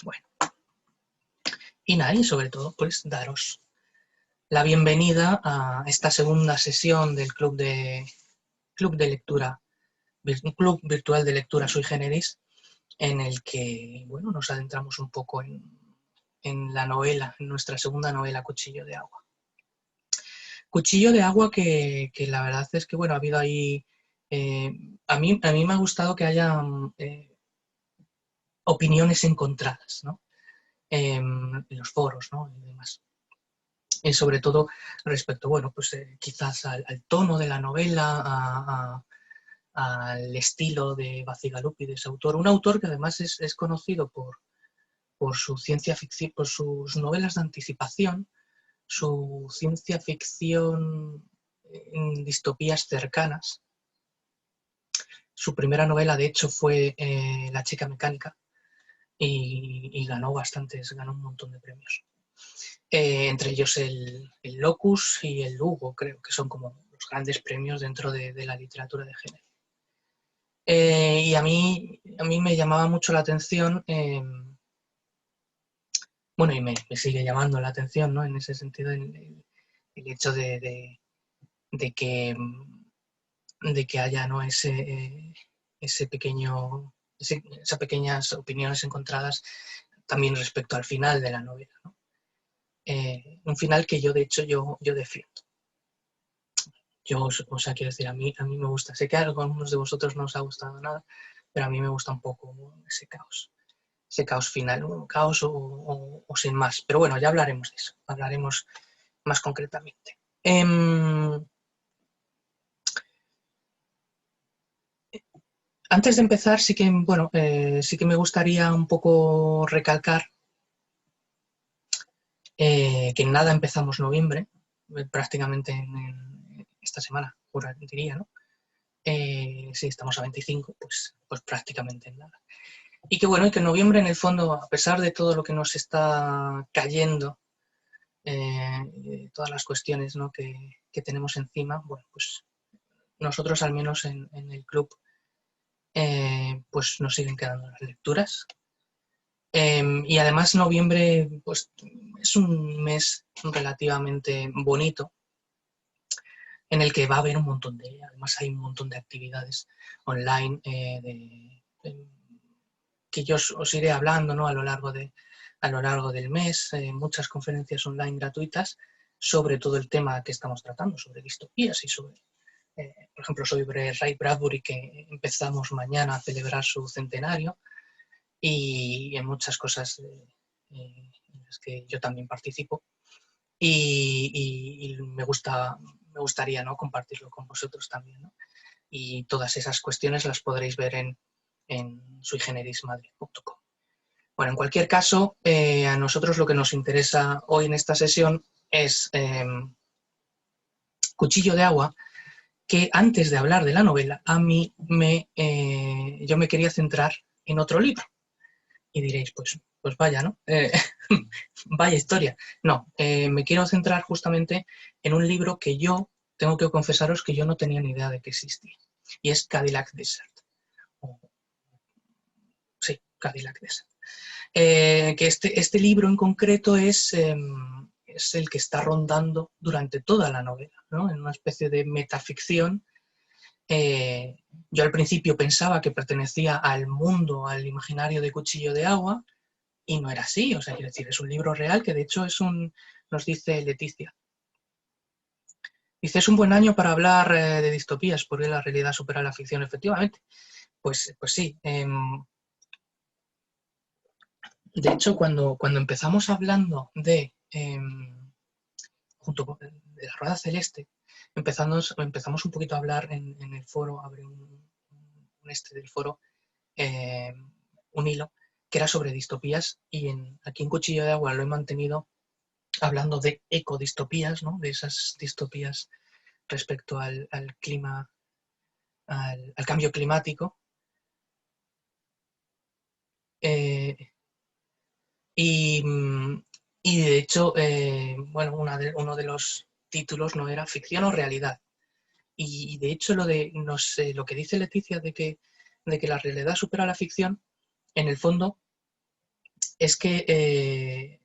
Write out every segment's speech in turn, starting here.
Bueno, y nada, y sobre todo, pues daros la bienvenida a esta segunda sesión del club de lectura, un club virtual de lectura sui generis, en el que, bueno, nos adentramos un poco en la novela, en nuestra segunda novela, Cuchillo de Agua. Cuchillo de Agua que la verdad es que, bueno, ha habido ahí... a mí me ha gustado que haya opiniones encontradas, ¿no? En los foros, ¿no? Y demás. Y sobre todo respecto, bueno, pues quizás al tono de la novela, al estilo de Bacigalupi, autor. Un autor que además es conocido por su ciencia ficción, por sus novelas de anticipación, su ciencia ficción en distopías cercanas. Su primera novela, de hecho, fue La chica mecánica y ganó un montón de premios. Entre ellos el Locus y el Hugo, creo que son como los grandes premios dentro de la literatura de género. Y a mí me llamaba mucho la atención, bueno, y me sigue llamando la atención, ¿no? En ese sentido, el hecho de que haya, ¿no? Ese pequeño, esas pequeñas opiniones encontradas también respecto al final de la novela, ¿no? Un final que yo, de hecho, yo defiendo. Yo, o sea, quiero decir, a mí me gusta. Sé que a algunos de vosotros no os ha gustado nada, pero a mí me gusta un poco ese caos final, un caos o sin más. Pero bueno, ya hablaremos de eso, hablaremos más concretamente. Antes de empezar, sí que, bueno, sí que me gustaría un poco recalcar que en nada empezamos noviembre, prácticamente en esta semana, diría, ¿no? Si estamos a 25, pues prácticamente en nada. Y que bueno, y que en noviembre, en el fondo, a pesar de todo lo que nos está cayendo, todas las cuestiones, ¿no? que tenemos encima, bueno, pues nosotros al menos en el club, pues nos siguen quedando las lecturas. Y además noviembre pues, es un mes relativamente bonito en el que va a haber un montón además hay un montón de actividades online que yo os iré hablando, ¿no? a lo largo del mes, muchas conferencias online gratuitas sobre todo el tema que estamos tratando, sobre distopías y sobre, por ejemplo, sobre Ray Bradbury, que empezamos mañana a celebrar su centenario, y en muchas cosas en las que yo también participo y me gustaría, ¿no? compartirlo con vosotros también, ¿no? Y todas esas cuestiones las podréis ver en suigenerismadrid.com. Bueno, en cualquier caso, a nosotros lo que nos interesa hoy en esta sesión es Cuchillo de Agua, que antes de hablar de la novela, yo me quería centrar en otro libro. Y diréis, pues vaya, ¿no? Vaya historia. No, me quiero centrar justamente en un libro que yo, tengo que confesaros que yo no tenía ni idea de que existía. Y es Cadillac Desert. Sí, Cadillac Desert. Que este libro en concreto es el que está rondando durante toda la novela, ¿no? En una especie de metaficción. Yo al principio pensaba que pertenecía al mundo, al imaginario de Cuchillo de Agua, y no era así, o sea, quiero decir, es un libro real que de hecho nos dice Leticia. Dice, es un buen año para hablar de distopías, porque la realidad supera la ficción, efectivamente. Pues sí. De hecho, cuando empezamos hablando junto con de la Rueda Celeste, empezamos un poquito a hablar en el foro, abre un del foro, un hilo, que era sobre distopías, y aquí en Cuchillo de Agua lo he mantenido hablando de ecodistopías, ¿no? De esas distopías respecto al clima, al cambio climático. Y de hecho, bueno, uno de los títulos no era ficción o realidad. Y de hecho lo que dice Leticia de que la realidad supera la ficción, en el fondo es que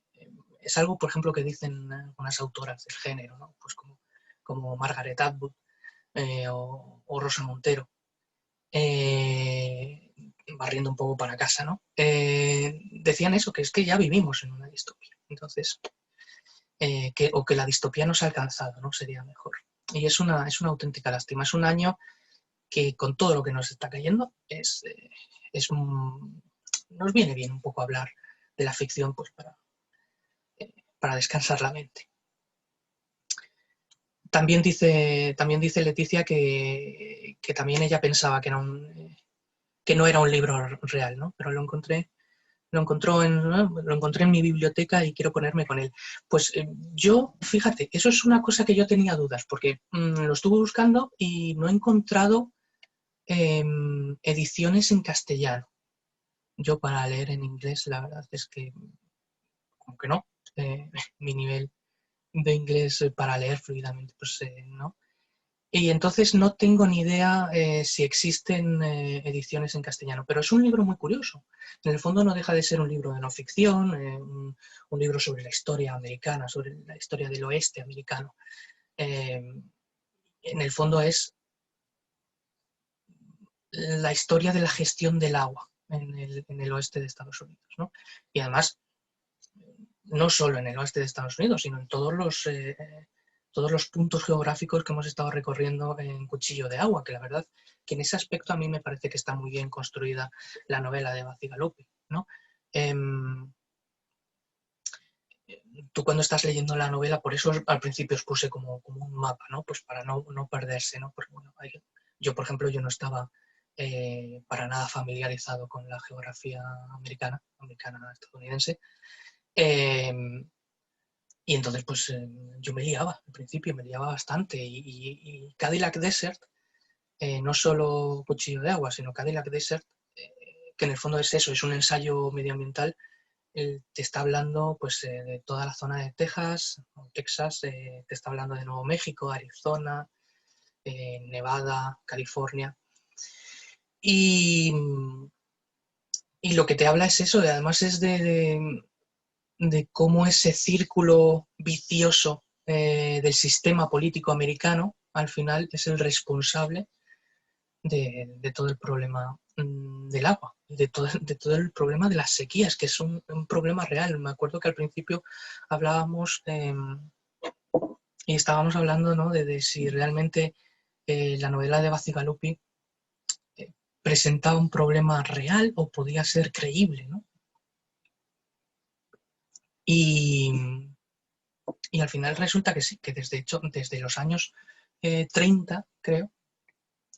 es algo, por ejemplo, que dicen algunas autoras del género, ¿no? Pues como Margaret Atwood o Rosa Montero, barriendo un poco para casa, ¿no? Decían eso, que es que ya vivimos en una distopía. Entonces, o que la distopía nos ha alcanzado, ¿no? Sería mejor. Y es una auténtica lástima. Es un año que con todo lo que nos está cayendo nos viene bien un poco hablar de la ficción pues para descansar la mente. También dice Leticia que también ella pensaba que no era un libro real, ¿no? Pero lo encontré en mi biblioteca y quiero ponerme con él. Pues yo, fíjate, eso es una cosa que yo tenía dudas, porque lo estuve buscando y no he encontrado ediciones en castellano. Yo para leer en inglés, la verdad es que, como que no, mi nivel de inglés para leer fluidamente, pues no. Y entonces no tengo ni idea si existen ediciones en castellano, pero es un libro muy curioso. En el fondo no deja de ser un libro de no ficción, un libro sobre la historia americana, sobre la historia del oeste americano. En el fondo es la historia de la gestión del agua en el oeste de Estados Unidos, ¿no? Y además, no solo en el oeste de Estados Unidos, sino en todos los puntos geográficos que hemos estado recorriendo en Cuchillo de Agua, que la verdad que en ese aspecto a mí me parece que está muy bien construida la novela de Bacigalupi, ¿no? Tú cuando estás leyendo la novela, por eso al principio os puse como un mapa, ¿no? Pues para no perderse, ¿no? Porque, bueno, yo, por ejemplo, yo no estaba para nada familiarizado con la geografía americana estadounidense. Y entonces, pues yo me liaba, al principio me liaba bastante. Y Cadillac Desert, no solo Cuchillo de Agua, sino Cadillac Desert, que en el fondo es eso, es un ensayo medioambiental, te está hablando pues de toda la zona de Texas, o Texas, te está hablando de Nuevo México, Arizona, Nevada, California. Y, y lo que te habla es eso, y además es de cómo ese círculo vicioso del sistema político americano al final es el responsable de todo el problema del agua, de todo el problema de las sequías, que es un problema real. Me acuerdo que al principio hablábamos y estábamos hablando, ¿no? de si realmente la novela de Bacigalupi presentaba un problema real o podía ser creíble, ¿no? Y, y al final resulta que sí, que desde los años 30, creo,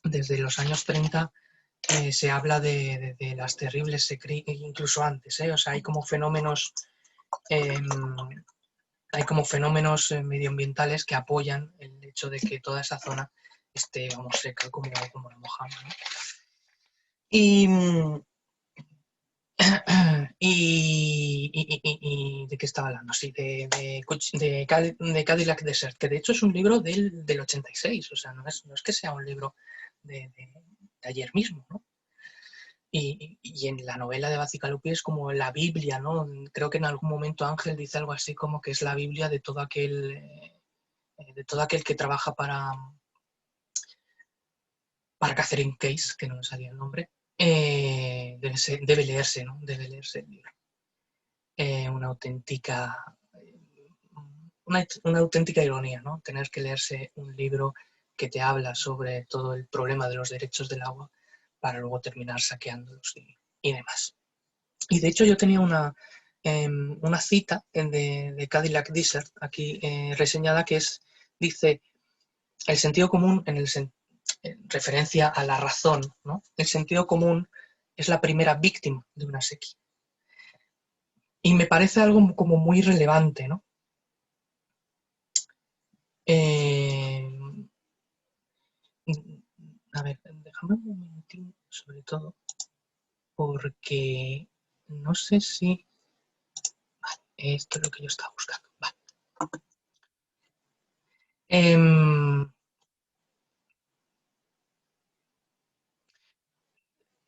desde los años 30 se habla de las terribles sequías, incluso antes, o sea, eh, hay como fenómenos medioambientales que apoyan el hecho de que toda esa zona esté, vamos, seca como la mojama, ¿no? Y, ¿de qué estaba hablando? Sí, de Cadillac Desert, que de hecho es un libro del 86, o sea, no es que sea un libro de ayer mismo, ¿no? Y en la novela de Bacigalupi es como la Biblia, ¿no? Creo que en algún momento Ángel dice algo así como que es la Biblia de todo aquel que trabaja para Catherine Case, que no me salía el nombre, debe leerse, ¿no? Debe leerse el libro. Una auténtica ironía, ¿no? Tener que leerse un libro que te habla sobre todo el problema de los derechos del agua para luego terminar saqueándolos y demás. Y de hecho yo tenía una cita de Cadillac Desert aquí reseñada que dice, el sentido común en referencia a la razón, ¿no? El sentido común es la primera víctima de una sequía. Y me parece algo como muy relevante, ¿no? A ver, déjame un momentín, sobre todo, porque no sé si... Vale, esto es lo que yo estaba buscando. Vale.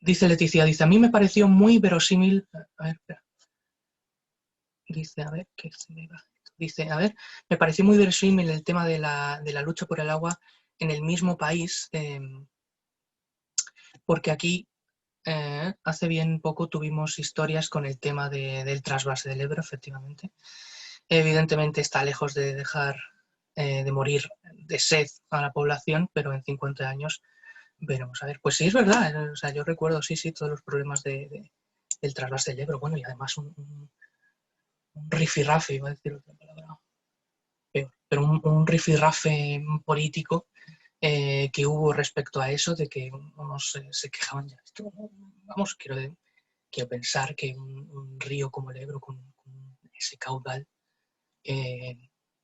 Dice Leticia, a mí me pareció muy verosímil... A ver, espera. dice, a ver, ¿qué se me va? Dice, a ver, me pareció muy verosímil el tema de la lucha por el agua en el mismo país, porque aquí hace bien poco tuvimos historias con el tema del trasvase del Ebro, efectivamente. Evidentemente está lejos de dejar de morir de sed a la población, pero en 50 años veremos. A ver, pues sí, es verdad. O sea, yo recuerdo, sí, todos los problemas del trasvase del Ebro. Bueno, y además un rifirrafe, iba a decir otra palabra peor, pero un rifirrafe político que hubo respecto a eso, de que unos se quejaban ya. Esto, vamos, quiero pensar que un río como el Ebro, con ese caudal,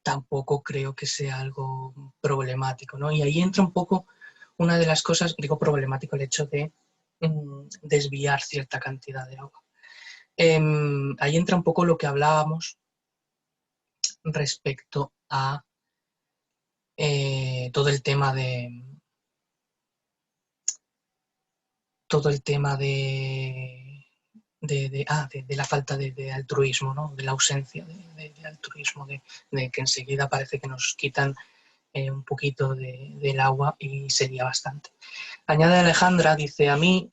tampoco creo que sea algo problemático, ¿no? Y ahí entra un poco una de las cosas, digo problemático, el hecho de desviar cierta cantidad de agua. Ahí entra un poco lo que hablábamos respecto a todo el tema de la falta de altruismo, ¿no? De la ausencia de altruismo, de que enseguida parece que nos quitan un poquito del agua y sería bastante. Añade Alejandra, dice, a mí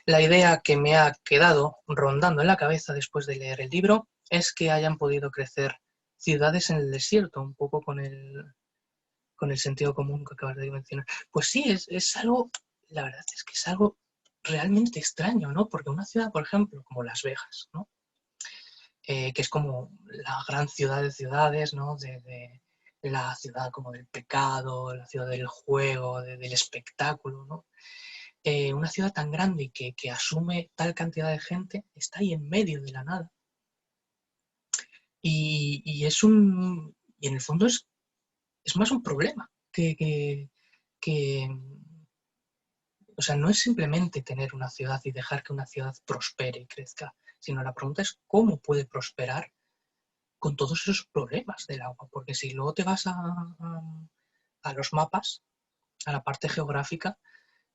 la idea que me ha quedado rondando en la cabeza después de leer el libro es que hayan podido crecer ciudades en el desierto, un poco con el sentido común que acabas de mencionar. Pues sí, es algo, la verdad es que es algo realmente extraño, ¿no? Porque una ciudad, por ejemplo, como Las Vegas, ¿no? Que es como la gran ciudad de ciudades, ¿no? De la ciudad como del pecado, la ciudad del juego, del espectáculo, ¿no? Una ciudad tan grande que asume tal cantidad de gente está ahí en medio de la nada. Y en el fondo es más un problema que o sea, no es simplemente tener una ciudad y dejar que una ciudad prospere y crezca, sino la pregunta es cómo puede prosperar con todos esos problemas del agua, porque si luego te vas a los mapas, a la parte geográfica,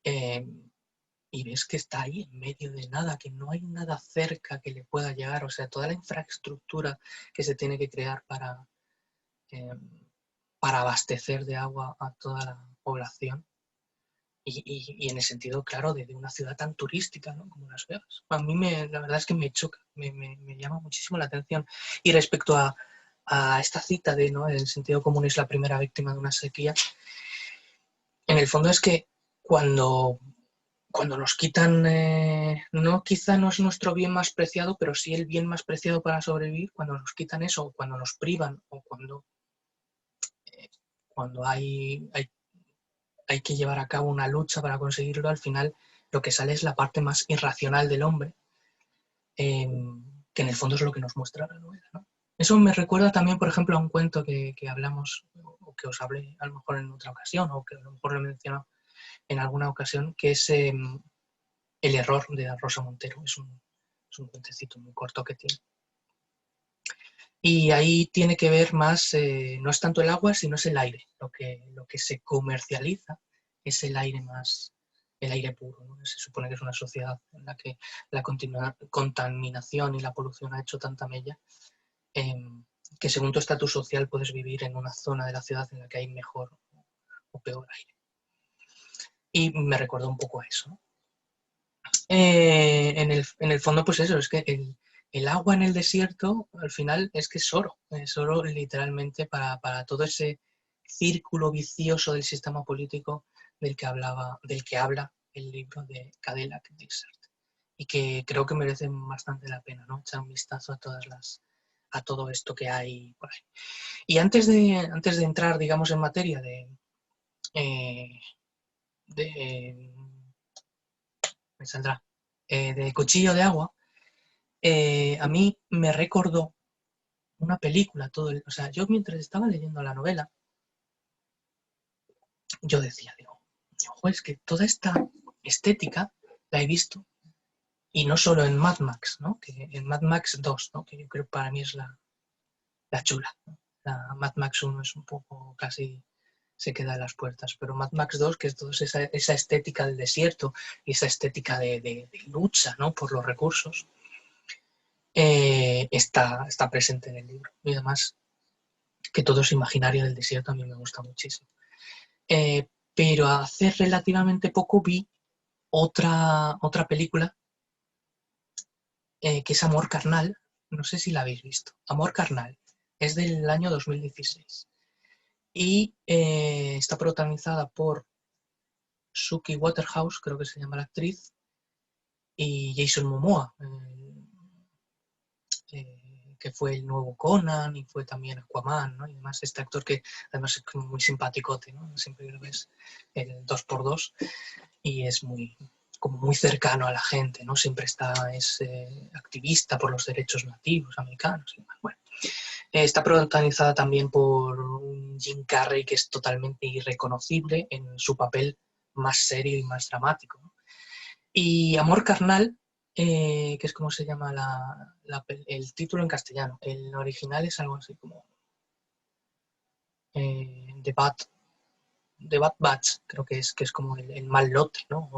y ves que está ahí en medio de nada, que no hay nada cerca que le pueda llegar, o sea, toda la infraestructura que se tiene que crear eh, para abastecer de agua a toda la población, y en el sentido, claro, de una ciudad tan turística, ¿no? Como Las Vegas. A mí la verdad es que me choca, me llama muchísimo la atención. Y respecto a esta cita de, ¿no? El sentido común es la primera víctima de una sequía, en el fondo es que cuando nos quitan, no, quizá no es nuestro bien más preciado, pero sí el bien más preciado para sobrevivir, cuando nos quitan eso, o cuando nos privan, o cuando hay que llevar a cabo una lucha para conseguirlo, al final lo que sale es la parte más irracional del hombre, que en el fondo es lo que nos muestra la novela, ¿no? Eso me recuerda también, por ejemplo, a un cuento que hablamos, o que os hablé a lo mejor en otra ocasión, o que a lo mejor lo he mencionado en alguna ocasión, que es El error, de Rosa Montero. Es un cuentecito muy corto que tiene. Y ahí tiene que ver más, no es tanto el agua, sino es el aire. Lo que se comercializa es el aire más, el aire puro, ¿no? Se supone que es una sociedad en la que la contaminación y la polución ha hecho tanta mella, que según tu estatus social puedes vivir en una zona de la ciudad en la que hay mejor o peor aire. Y me recuerda un poco a eso, ¿no? En el fondo, pues eso, es que el agua en el desierto al final es que es oro literalmente para todo ese círculo vicioso del sistema político del que habla el libro de Cadillac Desert, y que creo que merece bastante la pena, ¿no? Echar un vistazo a todo esto que hay por ahí. Y antes de entrar, digamos, en materia eh, me saldrá, de Cuchillo de Agua, a mí me recordó una película, o sea, yo mientras estaba leyendo la novela, yo decía, digo, es que toda esta estética la he visto, y no solo en Mad Max, ¿no? Que en Mad Max 2, ¿no? Que yo creo que para mí es la chula, ¿no? La Mad Max 1 es un poco casi se queda a las puertas, pero Mad Max 2, que es toda esa estética del desierto y esa estética de lucha, ¿no? Por los recursos, está presente en el libro. Y además, que todo es imaginario del desierto, a mí me gusta muchísimo. Pero hace relativamente poco vi otra película que es Amor Carnal. No sé si la habéis visto. Amor Carnal. Es del año 2016. Y está protagonizada por Suki Waterhouse, creo que se llama la actriz, y Jason Momoa, que fue el nuevo Conan y fue también Aquaman, ¿no? Y además este actor que además es como muy simpaticote, ¿no? Siempre lo ves el 2x2 y es como muy cercano a la gente, ¿no? Siempre es activista por los derechos nativos americanos. Y bueno, está protagonizada también por un Jim Carrey que es totalmente irreconocible en su papel más serio y más dramático, ¿no? Y Amor Carnal, que es como se llama el título en castellano. El original es algo así como The Bad Batch, creo que es como el mal lote, ¿no?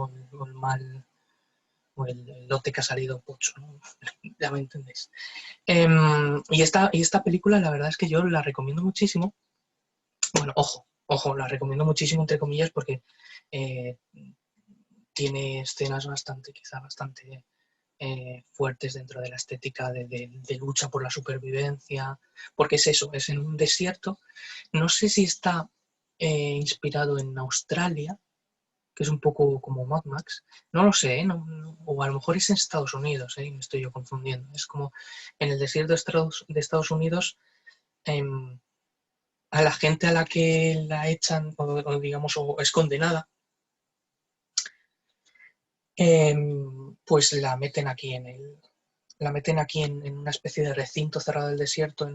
O el lote que ha salido pocho, ¿no? Ya me entendéis. Y esta película, la verdad es que yo la recomiendo muchísimo. Bueno, ojo, la recomiendo muchísimo entre comillas porque eh, tiene escenas quizá bastante fuertes dentro de la estética de lucha por la supervivencia, porque es eso, es en un desierto. No sé si está inspirado en Australia, que es un poco como Mad Max, no lo sé, o a lo mejor es en Estados Unidos, me estoy yo confundiendo. Es como en el desierto de Estados Unidos, a la gente a la que la echan, o digamos, o es condenada, pues la meten aquí en una especie de recinto cerrado del desierto,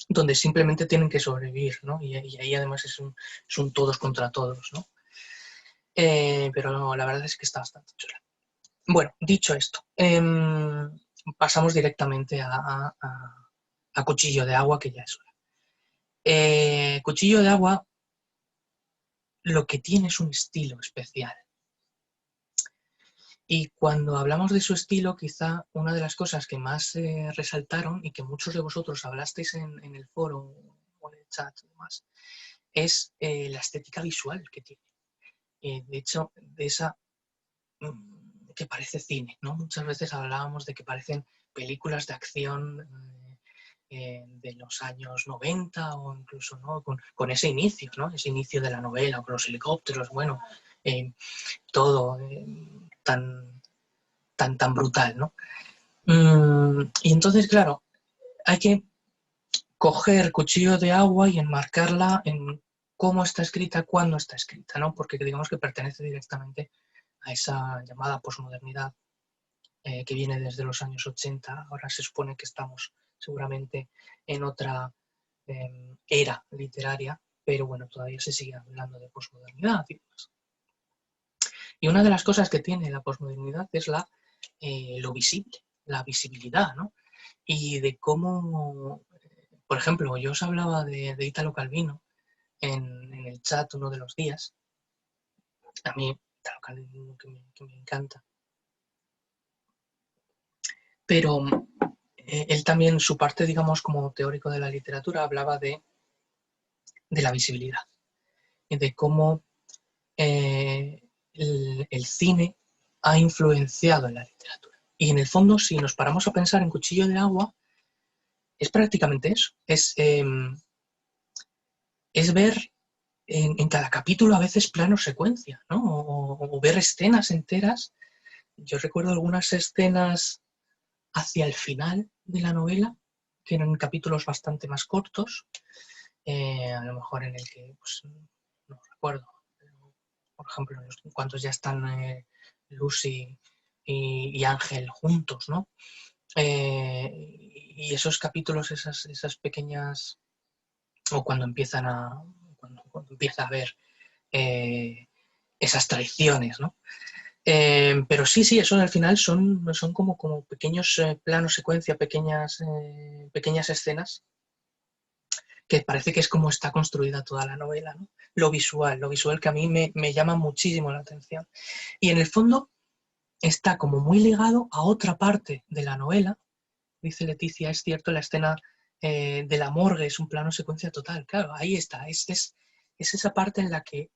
donde simplemente tienen que sobrevivir, ¿no? Y ahí además es un todos contra todos, ¿no? Pero no, la verdad es que está bastante chula. Bueno, dicho esto, pasamos directamente a Cuchillo de Agua, que ya es hora. Cuchillo de Agua lo que tiene es un estilo especial. Y cuando hablamos de su estilo, quizá una de las cosas que más resaltaron y que muchos de vosotros hablasteis en el foro o en el chat y demás, es la estética visual que tiene. De hecho, de esa que parece cine, ¿no? Muchas veces hablábamos de que parecen películas de acción de los años 90 o incluso, ¿no? Con ese inicio, ¿no? Ese inicio de la novela, con los helicópteros, bueno, todo tan brutal, ¿no? Y entonces, claro, hay que coger Cuchillo de Agua y enmarcarla en cómo está escrita, cuándo está escrita, ¿no? Porque digamos que pertenece directamente a esa llamada posmodernidad que viene desde los años 80. Ahora se supone que estamos seguramente en otra era literaria, pero bueno, todavía se sigue hablando de posmodernidad y demás. Y una de las cosas que tiene la posmodernidad es lo visible, la visibilidad, ¿no? Y de cómo, por ejemplo, yo os hablaba de Italo Calvino en el chat uno de los días. A mí, Italo Calvino que me encanta. Pero él también, su parte, digamos, como teórico de la literatura, hablaba de la visibilidad, de cómo el cine ha influenciado en la literatura. Y en el fondo, si nos paramos a pensar en Cuchillo de Agua, es prácticamente eso. Es ver en cada capítulo a veces plano secuencia, ¿no? O ver escenas enteras. Yo recuerdo algunas escenas hacia el final de la novela, que eran capítulos bastante más cortos, a lo mejor en el que, pues, no recuerdo, pero, por ejemplo, cuando ya están Lucy y Ángel juntos, ¿no? Y esos capítulos, esas pequeñas, o cuando empieza a haber esas traiciones, ¿no? Pero sí, eso al final son como pequeños planos, secuencia, pequeñas escenas que parece que es como está construida toda la novela, ¿no? Lo visual que a mí me llama muchísimo la atención. Y en el fondo, está como muy ligado a otra parte de la novela. Dice Leticia, es cierto, la escena de la morgue es un plano secuencia total. Claro, ahí está, es esa parte en la que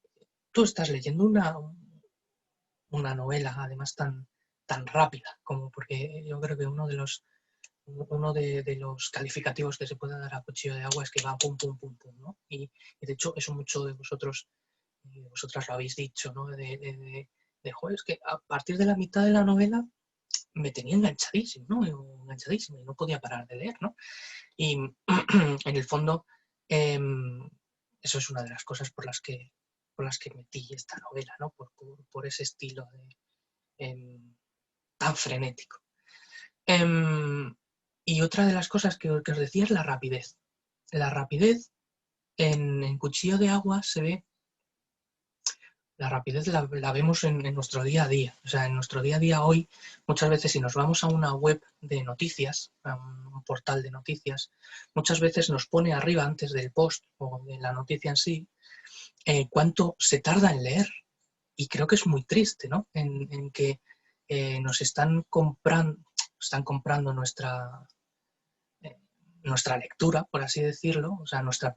tú estás leyendo una novela, además tan rápida, como porque yo creo que uno de los calificativos que se puede dar a Cuchillo de Agua es que va pum, pum, pum, pum, ¿no? Y de hecho eso mucho de vosotras lo habéis dicho, ¿no? Joder, es que a partir de la mitad de la novela me tenía enganchadísimo, ¿no? Enganchadísimo y no podía parar de leer, ¿no? Y en el fondo, eso es una de las cosas por las que metí esta novela, ¿no? Por ese estilo tan frenético. Y otra de las cosas que os decía es la rapidez. La rapidez en Cuchillo de Agua se ve, la rapidez la vemos en nuestro día a día. O sea, en nuestro día a día hoy, muchas veces si nos vamos a una web de noticias, a un portal de noticias, muchas veces nos pone arriba antes del post o de la noticia en sí, cuánto se tarda en leer. Y creo que es muy triste, ¿no? En que nos están comprando nuestra lectura, por así decirlo, o sea, nuestro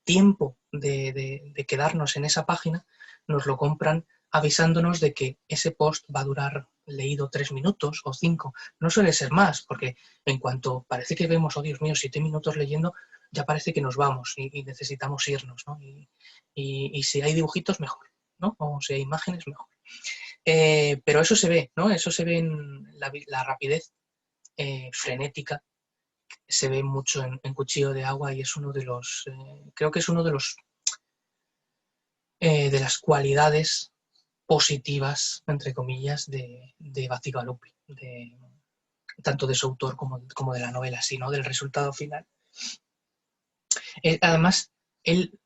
tiempo de quedarnos en esa página, nos lo compran avisándonos de que ese post va a durar leído 3 minutos o 5. No suele ser más, porque en cuanto parece que vemos, oh Dios mío, 7 minutos leyendo, ya parece que nos vamos y necesitamos irnos, ¿no? Y si hay dibujitos, mejor, ¿no? O si hay imágenes, mejor. Pero eso se ve, ¿no? Eso se ve en la rapidez frenética, se ve mucho en Cuchillo de Agua y es uno de los, creo que es uno de las cualidades positivas, entre comillas, de Bacigalupi, tanto de su autor como de la novela, sino del resultado final. Además, él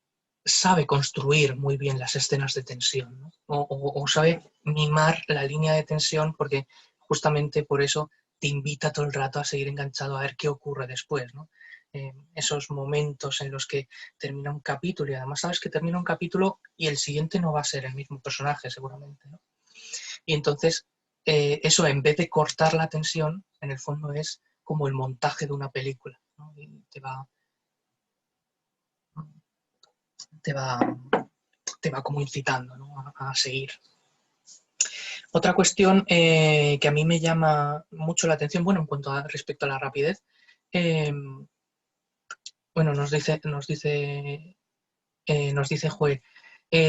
sabe construir muy bien las escenas de tensión, ¿no? o sabe mimar la línea de tensión, porque justamente por eso te invita todo el rato a seguir enganchado a ver qué ocurre después, ¿no? Esos momentos en los que termina un capítulo y además sabes que termina un capítulo y el siguiente no va a ser el mismo personaje seguramente, ¿no? Y entonces eso, en vez de cortar la tensión, en el fondo es como el montaje de una película, ¿no? Y te va como incitando, ¿no? a seguir. Otra cuestión que a mí me llama mucho la atención, bueno, en cuanto a respecto a la rapidez, bueno, nos dice Joel,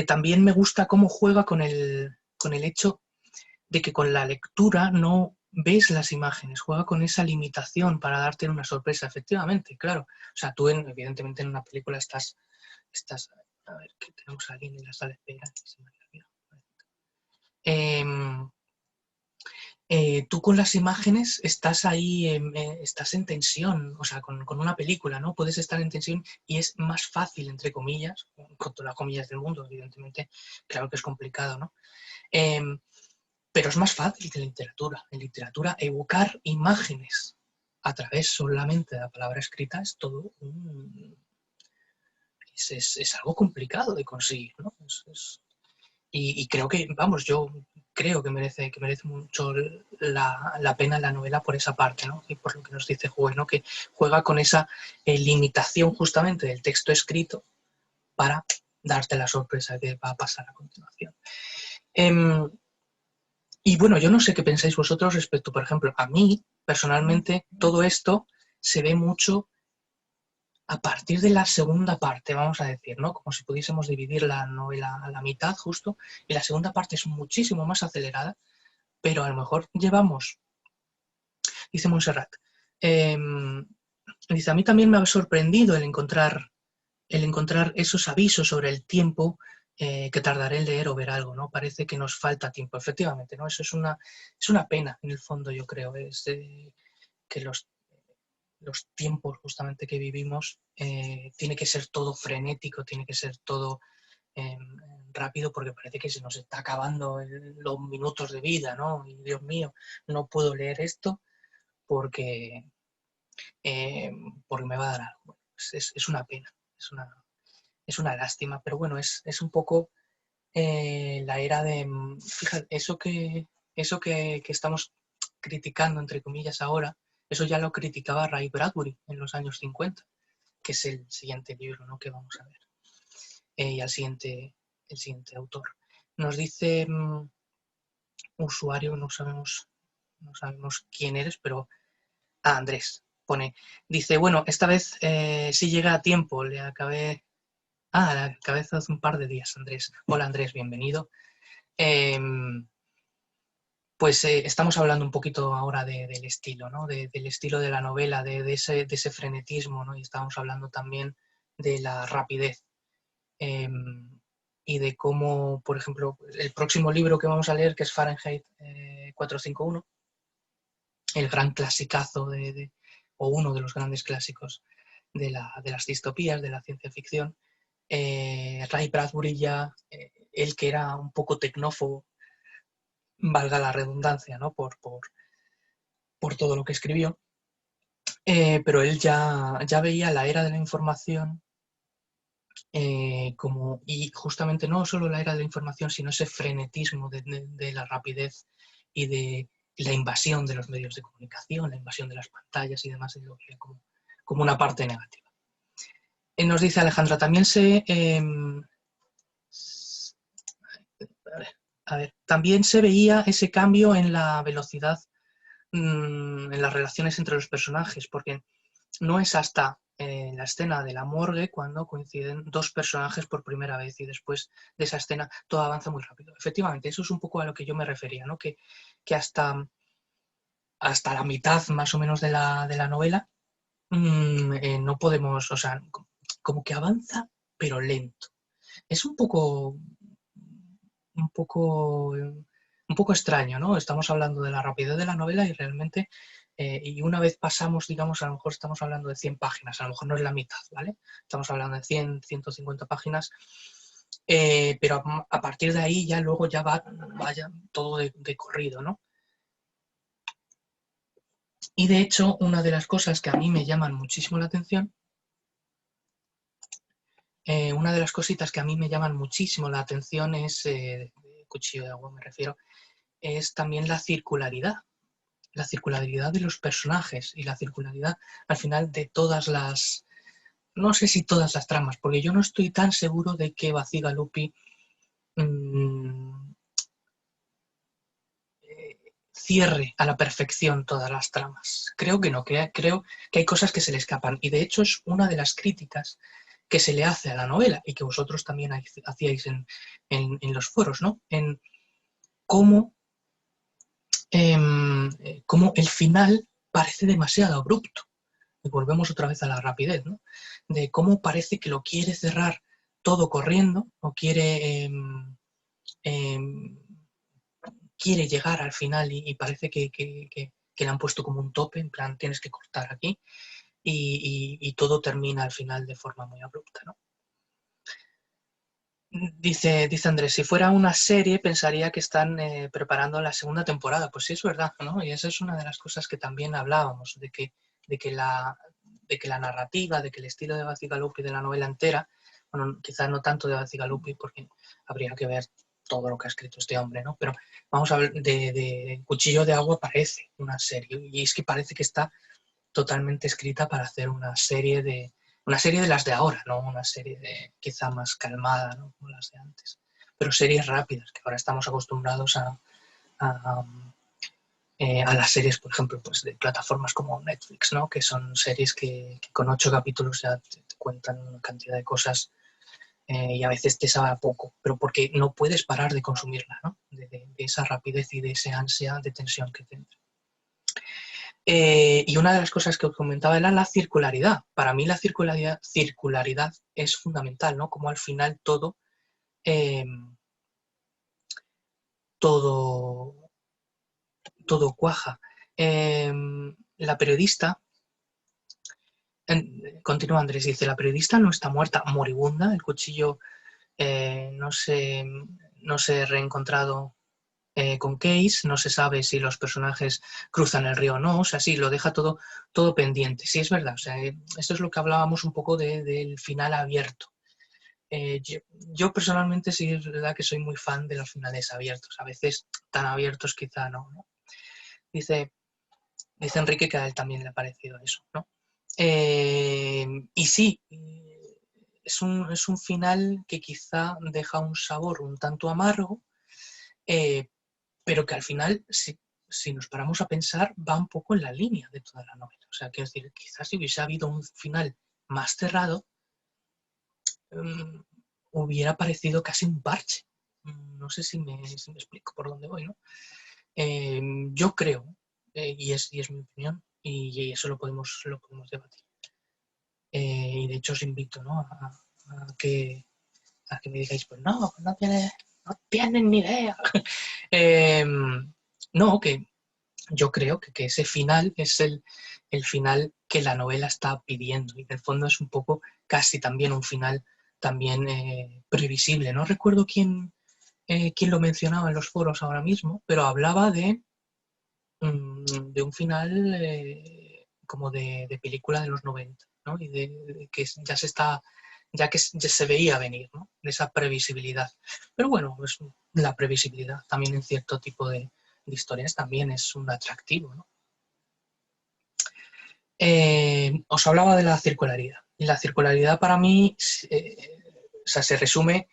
también me gusta cómo juega con el hecho de que con la lectura no ves las imágenes, juega con esa limitación para darte una sorpresa, efectivamente, claro. O sea, tú evidentemente en una película estás a ver, que tenemos a alguien en la sala de espera, se me había olvidado. Tú con las imágenes estás ahí, estás en tensión, o sea, con una película, ¿no? Puedes estar en tensión y es más fácil, entre comillas, con todas las comillas del mundo, evidentemente, claro que es complicado, ¿no? Pero es más fácil que en literatura. En literatura, evocar imágenes a través solamente de la palabra escrita es todo es algo complicado de conseguir, ¿no? Y creo que, vamos, yo creo que merece mucho la pena la novela por esa parte, ¿no? Y por lo que nos dice Joel, ¿no? Que juega con esa limitación justamente del texto escrito para darte la sorpresa que va a pasar a continuación. Y bueno, yo no sé qué pensáis vosotros respecto, por ejemplo, a mí, personalmente, todo esto se ve mucho a partir de la segunda parte, vamos a decir, ¿no? Como si pudiésemos dividir la novela a la mitad justo, y la segunda parte es muchísimo más acelerada, pero a lo mejor llevamos, dice Montserrat, dice, a mí también me ha sorprendido el encontrar esos avisos sobre el tiempo que tardaré en leer o ver algo, ¿no? Parece que nos falta tiempo, efectivamente, ¿no? Eso es una pena, en el fondo, yo creo, es que los tiempos justamente que vivimos tiene que ser todo frenético, tiene que ser todo rápido, porque parece que se nos está acabando los minutos de vida, ¿no? Y Dios mío, no puedo leer esto porque, porque me va a dar algo. Bueno, es una pena, es una lástima, pero bueno, es un poco la era de, fíjate, eso que eso que estamos criticando, entre comillas, ahora, eso ya lo criticaba Ray Bradbury en los años 50, que es el siguiente libro, ¿no?, que vamos a ver. Y el siguiente autor. Nos dice usuario, no sabemos quién eres, pero... Andrés pone, dice, bueno, esta vez sí llega a tiempo, le acabé hace un par de días, Andrés. Hola, Andrés, bienvenido. Pues estamos hablando un poquito ahora del estilo, ¿no? Del estilo de la novela, de ese frenetismo, ¿no? Y estamos hablando también de la rapidez. Y de cómo, por ejemplo, el próximo libro que vamos a leer, que es Fahrenheit 451, el gran clasicazo o uno de los grandes clásicos de las distopías, de la ciencia ficción. Ray Bradbury ya, él que era un poco tecnófobo, valga la redundancia, ¿no?, por todo lo que escribió, pero él ya veía la era de la información y justamente no solo la era de la información, sino ese frenetismo de la rapidez y de la invasión de los medios de comunicación, la invasión de las pantallas y demás, lo veía como una parte negativa. Nos dice Alejandra, también también se veía ese cambio en la velocidad en las relaciones entre los personajes, porque no es hasta la escena de la morgue cuando coinciden dos personajes por primera vez y después de esa escena todo avanza muy rápido. Efectivamente, eso es un poco a lo que yo me refería, ¿no? Que hasta la mitad más o menos de la novela no podemos, o sea, como que avanza pero lento. Es un poco extraño, ¿no? Estamos hablando de la rapidez de la novela y realmente, y una vez pasamos, digamos, a lo mejor estamos hablando de 100 páginas, a lo mejor no es la mitad, ¿vale? Estamos hablando de 100, 150 páginas, pero a partir de ahí ya luego ya vaya todo de corrido, ¿no? Y de hecho, una de las cosas que a mí me llaman muchísimo la atención, una de las cositas que a mí me llaman muchísimo la atención es, cuchillo de agua me refiero, es también la circularidad de los personajes y la circularidad al final de todas las, no sé si todas las tramas, porque yo no estoy tan seguro de que Bacigalupi cierre a la perfección todas las tramas. Creo que no, creo que hay cosas que se le escapan y de hecho es una de las críticas que se le hace a la novela y que vosotros también hacíais en los foros, ¿no? En cómo el final parece demasiado abrupto. Y volvemos otra vez a la rapidez, ¿no? De cómo parece que lo quiere cerrar todo corriendo o quiere llegar al final y parece que le han puesto como un tope, en plan tienes que cortar aquí y todo termina al final de forma muy abrupta, ¿no? Dice Andrés, si fuera una serie pensaría que están preparando la segunda temporada. Pues sí, es verdad, ¿no? Y esa es una de las cosas que también hablábamos, de que la narrativa, de que el estilo de Bacigalupi de la novela entera, bueno, quizás no tanto de Bacigalupi porque habría que ver todo lo que ha escrito este hombre, ¿no? Pero vamos a ver, de Cuchillo de Agua parece una serie y es que parece que está totalmente escrita para hacer una serie de las de ahora, no una serie quizá más calmada, ¿no?, como las de antes, pero series rápidas, que ahora estamos acostumbrados a las series, por ejemplo, pues de plataformas como Netflix, ¿no?, que son series que con 8 capítulos ya te cuentan una cantidad de cosas y a veces te sabe a poco, pero porque no puedes parar de consumirla, ¿no?, de esa rapidez y de esa ansia de tensión que te entra. Y una de las cosas que os comentaba era la circularidad. Para mí la circularidad es fundamental, ¿no? Como al final todo cuaja. La periodista, continúa Andrés, dice, la periodista no está muerta, moribunda, el cuchillo no se ha reencontrado con Case, no se sabe si los personajes cruzan el río o no, o sea, sí, lo deja todo pendiente, sí, es verdad, o sea, esto es lo que hablábamos un poco del final abierto, Yo personalmente sí es verdad que soy muy fan de los finales abiertos, a veces tan abiertos quizá no, ¿no? Dice, dice Enrique que a él también le ha parecido eso, ¿no? Y sí, es un final que quizá deja un sabor un tanto amargo, eh, pero que al final, si nos paramos a pensar, va un poco en la línea de toda la novela. O sea, quiero decir, quizás si hubiese habido un final más cerrado, um, hubiera parecido casi un parche. No sé si me explico por dónde voy, ¿no? Yo creo, y es mi opinión, y eso lo podemos debatir. Y de hecho os invito, ¿no? A que me digáis, pues no, no tienen ni idea. Eh, no, que yo creo que ese final es el final que la novela está pidiendo y en el fondo es un poco casi también un final también previsible. No recuerdo quién lo mencionaba en los foros ahora mismo, pero hablaba de un final como de película de los 90, ¿no? Y de que ya se está, ya se veía venir, ¿no? De esa previsibilidad. Pero bueno, pues la previsibilidad también en cierto tipo de historias también es un atractivo, ¿no? Os hablaba de la circularidad. Y la circularidad para mí o sea, se resume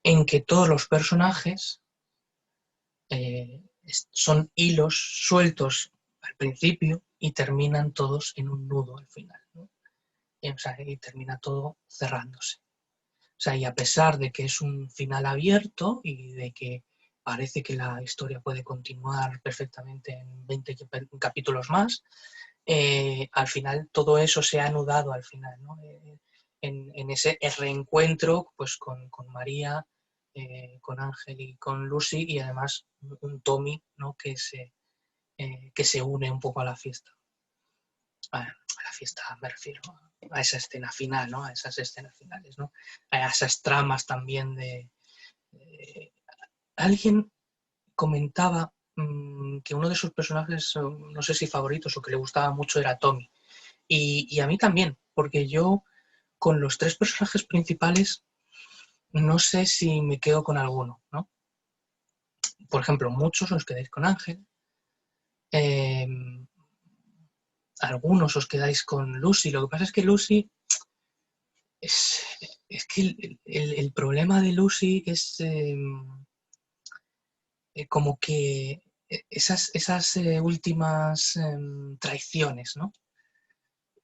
en que todos los personajes eh, son hilos sueltos al principio y terminan todos en un nudo al final, ¿no? O sea, y termina todo cerrándose. O sea, y a pesar de que es un final abierto y de que parece que la historia puede continuar perfectamente en 20 capítulos más, al final todo eso se ha anudado al final, ¿no? En ese reencuentro pues, con María, con Ángel y con Lucy y además un Tommy, ¿no? Que se une un poco a la fiesta. A la fiesta me refiero a esa escena final, ¿no? A esas escenas finales, ¿no? A esas tramas también de... Alguien comentaba que uno de sus personajes, no sé si favoritos o que le gustaba mucho, era Tommy. Y a mí también, porque yo con los tres personajes principales no sé si me quedo con alguno, ¿no? Por ejemplo, muchos os quedáis con Ángel, eh, algunos os quedáis con Lucy. Lo que pasa es que Lucy es, es que el problema de Lucy es como que esas últimas traiciones, ¿no?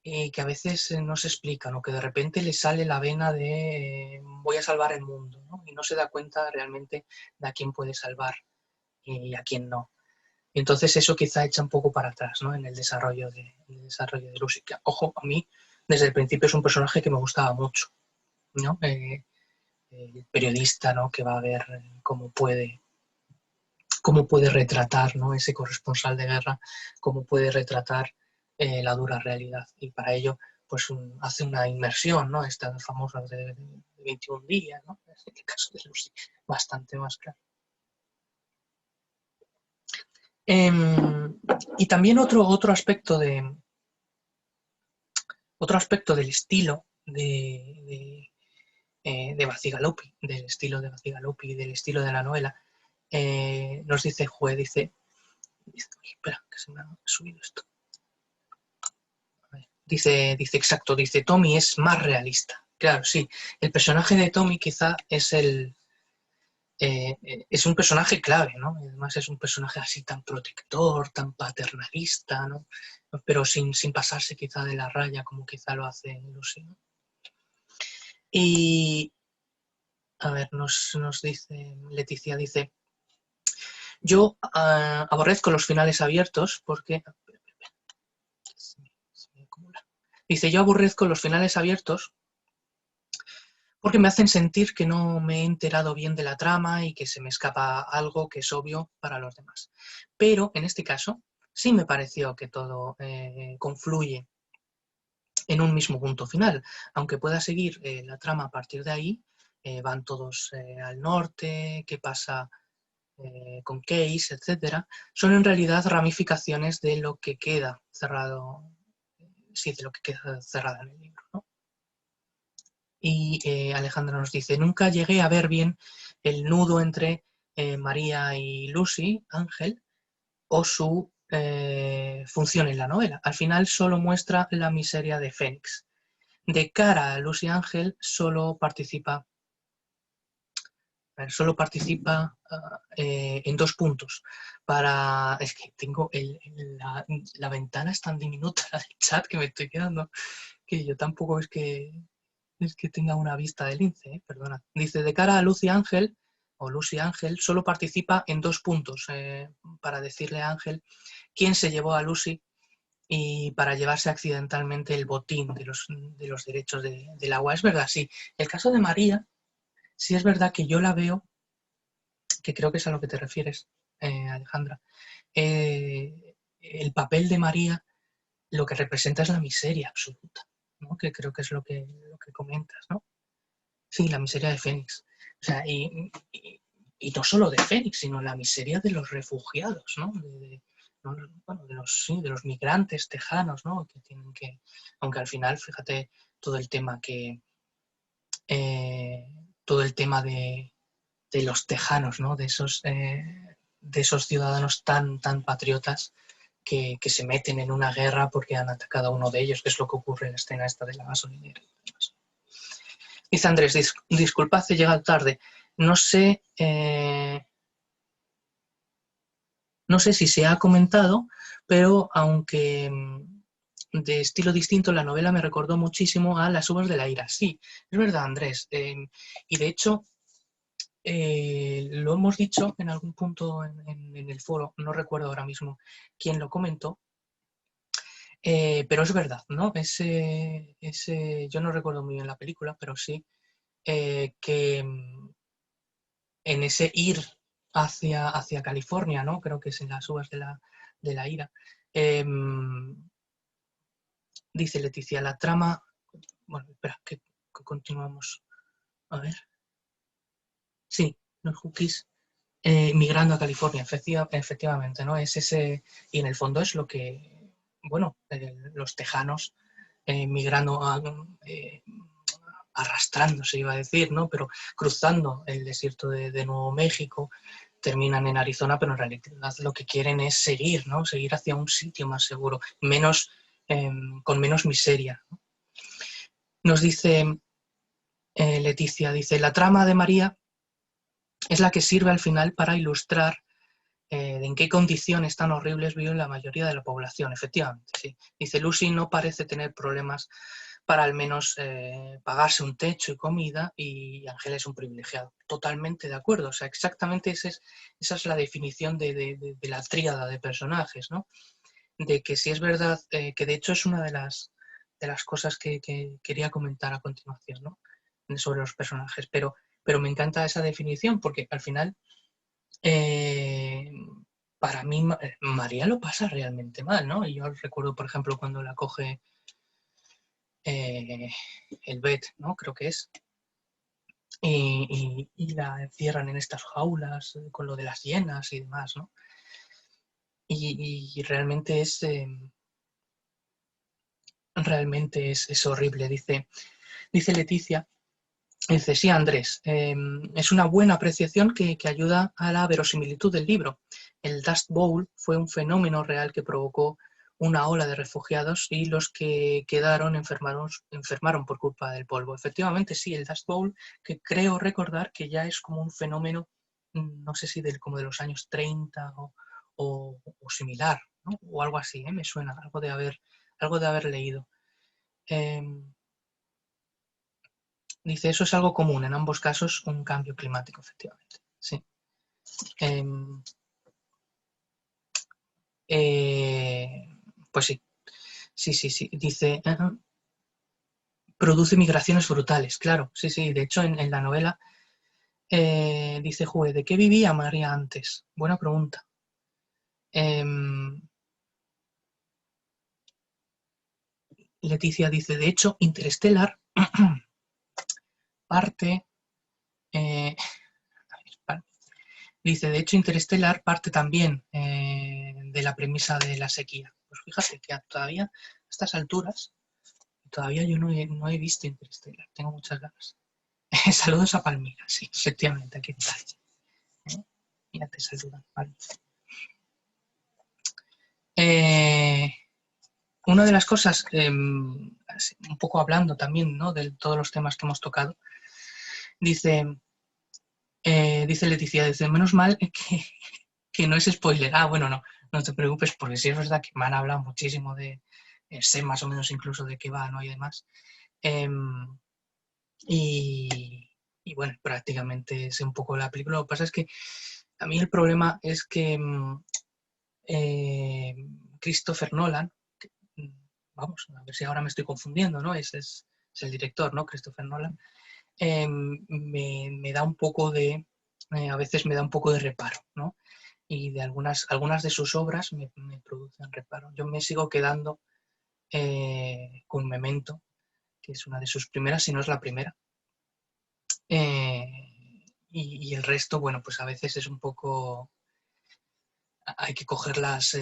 Que a veces no se explican o que de repente le sale la vena de voy a salvar el mundo, ¿no? Y no se da cuenta realmente de a quién puede salvar y a quién no. Y entonces eso quizá echa un poco para atrás, ¿no? En el desarrollo de Lucy. Que, ojo, a mí desde el principio es un personaje que me gustaba mucho, ¿no? El periodista, ¿no? Que va a ver cómo puede retratar, ¿no? Ese corresponsal de guerra, cómo puede retratar la dura realidad. Y para ello, pues hace una inmersión, ¿no? Estas famosas de 21 días, ¿no? En el caso de Lucy, bastante más claro. Y también otro aspecto del estilo de Bacigalupi, del estilo de Bacigalupi y del estilo de la novela, nos dice Jue, espera, que se me ha subido esto. Dice exacto, dice Tommy es más realista. Claro, sí, el personaje de Tommy quizá es un personaje clave, ¿no? Además es un personaje así tan protector, tan paternalista, ¿no? Pero sin pasarse quizá de la raya como quizá lo hace Lucy, ¿no? Y, a ver, nos dice, Leticia dice, yo aborrezco los finales abiertos porque... Se me acumula. Dice, yo aborrezco los finales abiertos porque me hacen sentir que no me he enterado bien de la trama y que se me escapa algo que es obvio para los demás. Pero en este caso sí me pareció que todo confluye en un mismo punto final. Aunque pueda seguir la trama a partir de ahí, van todos al norte, qué pasa con Case, etcétera, son en realidad ramificaciones de lo que queda cerrado, sí, de lo que queda cerrado en el libro, ¿no? Y Alejandra nos dice, nunca llegué a ver bien el nudo entre María y Lucy, Ángel, o su función en la novela. Al final solo muestra la miseria de Fénix. De cara a Lucy Ángel solo participa en 2 puntos. Es que tengo la ventana es tan diminuta del chat que me estoy quedando, que yo tampoco es que tenga una vista de lince, perdona. Dice, de cara a Lucy Ángel, o Lucy Ángel, solo participa en 2 puntos, para decirle a Ángel quién se llevó a Lucy y para llevarse accidentalmente el botín de los derechos del agua. Es verdad, sí. El caso de María, sí es verdad que yo la veo, que creo que es a lo que te refieres, Alejandra. El papel de María lo que representa es la miseria absoluta, ¿no? Que creo que es lo que comentas, ¿no? Sí, la miseria de Fénix. O sea, y no solo de Fénix, sino la miseria de los refugiados, ¿no? Bueno, de los migrantes tejanos, ¿no? Que tienen que, aunque al final, fíjate, todo el tema de los tejanos, ¿no? De esos ciudadanos tan patriotas que se meten en una guerra porque han atacado a uno de ellos, que es lo que ocurre en la escena esta de la gasolinera. Dice Andrés, disculpad, he llegado tarde. No sé si se ha comentado, pero aunque de estilo distinto, la novela me recordó muchísimo a Las uvas de la ira. Sí, es verdad, Andrés. Y de hecho, lo hemos dicho en algún punto en el foro, no recuerdo ahora mismo quién lo comentó, pero es verdad, ¿no? Yo no recuerdo muy bien la película, pero sí que en ese ir hacia California, ¿no? Creo que es en Las uvas de la ira. Dice Leticia, la trama... Bueno, espera, que continuamos. A ver. Sí, los Hookies migrando a California, efectivamente, ¿no? Es ese... Y en el fondo es lo que... Bueno, los tejanos migrando arrastrándose, iba a decir, ¿no? Pero cruzando el desierto de Nuevo México, terminan en Arizona, pero en realidad lo que quieren es seguir, ¿no? Seguir hacia un sitio más seguro, con menos miseria, ¿no? Nos dice Leticia, dice, la trama de María es la que sirve al final para ilustrar en qué condiciones tan horribles vive la mayoría de la población. Efectivamente, sí. Dice, Lucy no parece tener problemas para al menos pagarse un techo y comida, y Ángel es un privilegiado. Totalmente de acuerdo. O sea, exactamente esa es la definición de la tríada de personajes, ¿no? De que sí es verdad, que de hecho es una de las cosas que quería comentar a continuación, ¿no? Sobre los personajes. Pero me encanta esa definición porque al final, para mí, María lo pasa realmente mal, ¿no? Y yo recuerdo, por ejemplo, cuando la coge el Bet, ¿no? Creo que es. Y la encierran en estas jaulas con lo de las hienas y demás, ¿no? Y realmente es horrible. Dice Leticia, dice, sí, Andrés, es una buena apreciación que ayuda a la verosimilitud del libro. El Dust Bowl fue un fenómeno real que provocó una ola de refugiados y los que quedaron enfermaron por culpa del polvo. Efectivamente, sí, el Dust Bowl, que creo recordar que ya es como un fenómeno, no sé si como de los años 30 o similar, ¿no? O algo así, me suena, algo de haber leído. Dice, eso es algo común, en ambos casos un cambio climático, efectivamente. Sí. Pues sí. Sí. Dice, produce migraciones brutales, claro. Sí. De hecho, en la novela dice, Jue, ¿de qué vivía María antes? Buena pregunta. Leticia dice, de hecho, Interstellar parte... dice, de hecho, Interstellar parte también de la premisa de la sequía. Pues fíjate que todavía a estas alturas, Todavía yo no he visto Interstellar, tengo muchas ganas. Saludos a Palmira, sí, efectivamente, aquí está. Ya te saludan, Palmira. Una de las cosas, un poco hablando también, ¿no?, de todos los temas que hemos tocado, dice Leticia, dice, menos mal que no es spoiler. Bueno, no te preocupes, porque sí es verdad que me han hablado muchísimo de, sé más o menos incluso de qué va, ¿no?, y demás. Y bueno, prácticamente sé un poco la película. Lo que pasa es que a mí el problema es que Christopher Nolan, vamos, a ver si ahora me estoy confundiendo, ¿no? Es el director, ¿no? Christopher Nolan. Me da un poco de, a veces me da un poco de reparo, ¿no? Y de algunas de sus obras me producen reparo. Yo me sigo quedando con Memento, que es una de sus primeras, si no es la primera. Y el resto, bueno, pues a veces es un poco, hay que cogerlas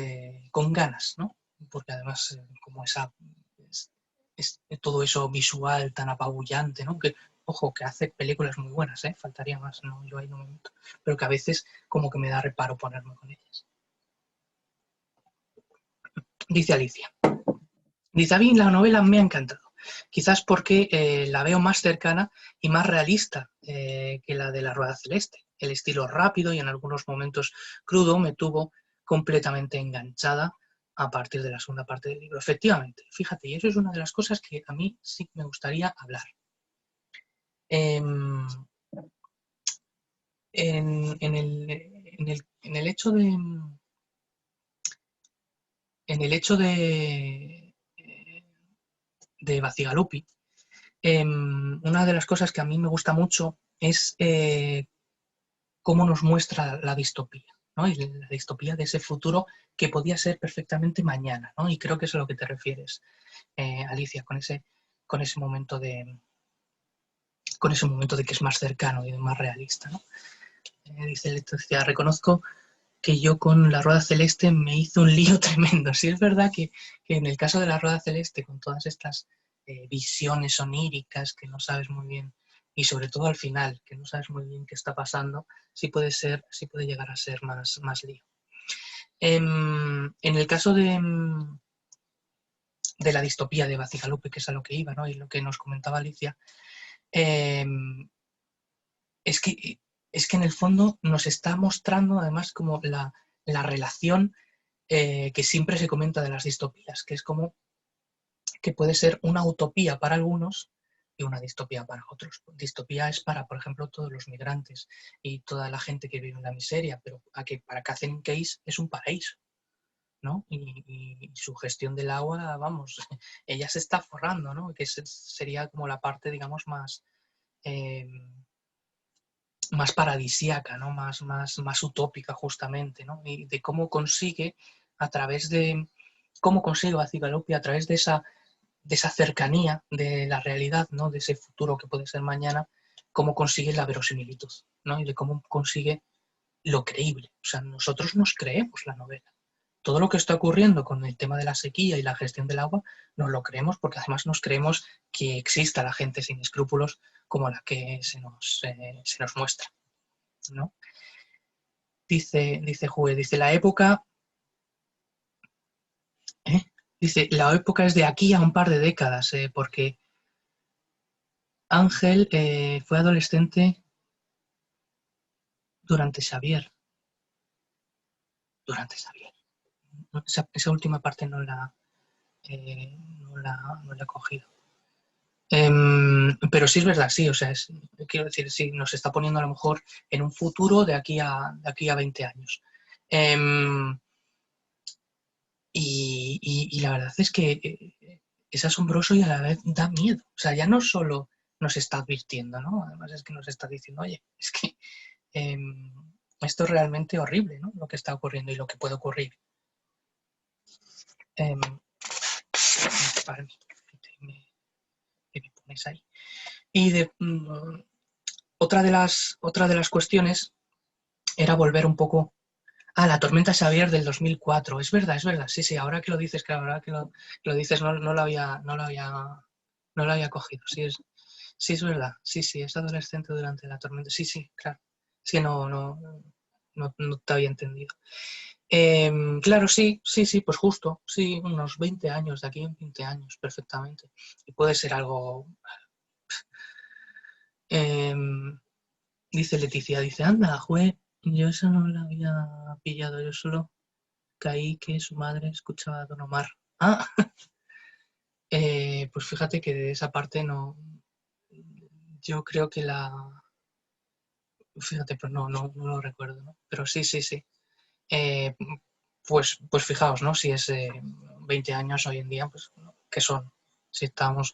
con ganas, ¿no? Porque además, como es todo eso visual tan apabullante, ¿no? Que, ojo, que hace películas muy buenas, faltaría más, ¿no? Yo ahí no me meto. Pero que a veces como que me da reparo ponerme con ellas. Dice Alicia. Dice, a mí la novela me ha encantado. Quizás porque la veo más cercana y más realista que la de La Rueda Celeste. El estilo rápido y en algunos momentos crudo me tuvo completamente enganchada a partir de la segunda parte del libro. Efectivamente, fíjate, y eso es una de las cosas que a mí sí me gustaría hablar. En el hecho de Bacigalupi, una de las cosas que a mí me gusta mucho es cómo nos muestra la distopía, ¿no? Y la distopía de ese futuro que podía ser perfectamente mañana, ¿no? Y creo que es a lo que te refieres, Alicia, con ese momento de que es más cercano y más realista, ¿no? Dice Leticia, reconozco que yo con La Rueda Celeste me hizo un lío tremendo. Sí, es verdad que en el caso de La Rueda Celeste, con todas estas visiones oníricas que no sabes muy bien, y sobre todo al final, que no sabes muy bien qué está pasando, sí puede llegar a ser más lío. En el caso de la distopía de Bacigalupi, que es a lo que iba, ¿no? Y lo que nos comentaba Alicia, es que en el fondo nos está mostrando además como la relación que siempre se comenta de las distopías, que es como que puede ser una utopía para algunos y una distopía para otros. Distopía es para, por ejemplo, todos los migrantes y toda la gente que vive en la miseria, pero para Catherine Case es un paraíso, ¿no? Y su gestión del agua, vamos, ella se está forrando, ¿no? Que sería como la parte, digamos, más paradisíaca, ¿no? Más utópica, justamente, ¿no? Y de cómo consigue Bacigalupi a través de esa cercanía de la realidad, ¿no? De ese futuro que puede ser mañana, cómo consigue la verosimilitud, ¿no? Y de cómo consigue lo creíble. O sea, nosotros nos creemos la novela. Todo lo que está ocurriendo con el tema de la sequía y la gestión del agua, nos lo creemos porque además nos creemos que exista la gente sin escrúpulos como la que se nos muestra, ¿no? Dice Jue, dice la época es de aquí a un par de décadas, porque Ángel fue adolescente durante Xavier. Esa última parte no la he cogido. Pero sí es verdad, sí, o sea, quiero decir, sí, nos está poniendo a lo mejor en un futuro de aquí a 20 años. Y la verdad es que es asombroso y a la vez da miedo. O sea, ya no solo nos está advirtiendo, ¿no? Además es que nos está diciendo, oye, es que esto es realmente horrible, ¿no? Lo que está ocurriendo y lo que puede ocurrir. Para mí, que me pones ahí. Y otra de las cuestiones era volver un poco a La Tormenta Xavier del 2004. Es verdad, sí, ahora que lo dices, claro, ahora que lo dices no lo había no lo había cogido. Sí, es verdad. Sí, es adolescente durante la tormenta. Sí, claro. Es que no te había entendido. Claro, sí, pues justo, sí, unos 20 años, de aquí en 20 años, perfectamente. Y puede ser algo... dice Leticia, anda, yo eso no lo había pillado, yo solo caí que su madre escuchaba a Don Omar. Ah, pues fíjate que de esa parte no... Yo creo que Fíjate, pues no lo recuerdo, ¿no? Pero sí. Eh, pues fijaos, ¿no? Si es 20 años hoy en día, pues ¿qué son? Si estamos,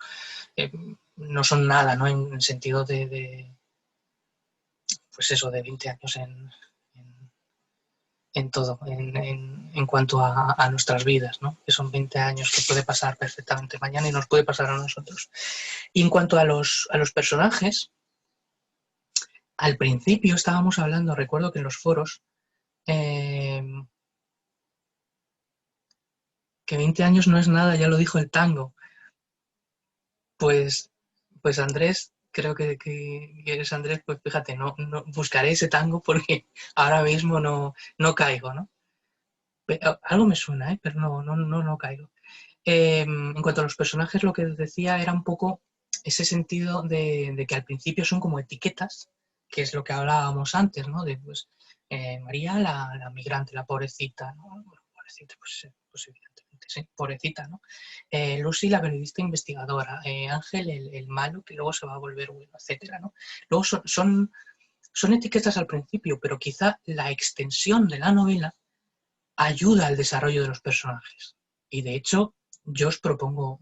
no son nada, ¿no? En el sentido pues eso, de 20 años en todo, en cuanto a nuestras vidas, ¿no? Que son 20 años que puede pasar perfectamente mañana y nos puede pasar a nosotros. Y en cuanto a los personajes, al principio estábamos hablando, recuerdo que en los foros, que 20 años no es nada, ya lo dijo el tango. Pues Andrés, creo que eres Andrés, pues fíjate, no buscaré ese tango porque ahora mismo no caigo, ¿no? Algo me suena, pero no caigo. En cuanto a los personajes, lo que decía era un poco ese sentido de que al principio son como etiquetas, que es lo que hablábamos antes, ¿no? De pues María, la migrante, la pobrecita, ¿no? Bueno, pobrecita, pues evidentemente, sí, pobrecita, ¿no? Lucy, la periodista investigadora, Ángel, el malo, que luego se va a volver bueno, etcétera, ¿no? Luego son etiquetas al principio, pero quizá la extensión de la novela ayuda al desarrollo de los personajes. Y de hecho, yo os propongo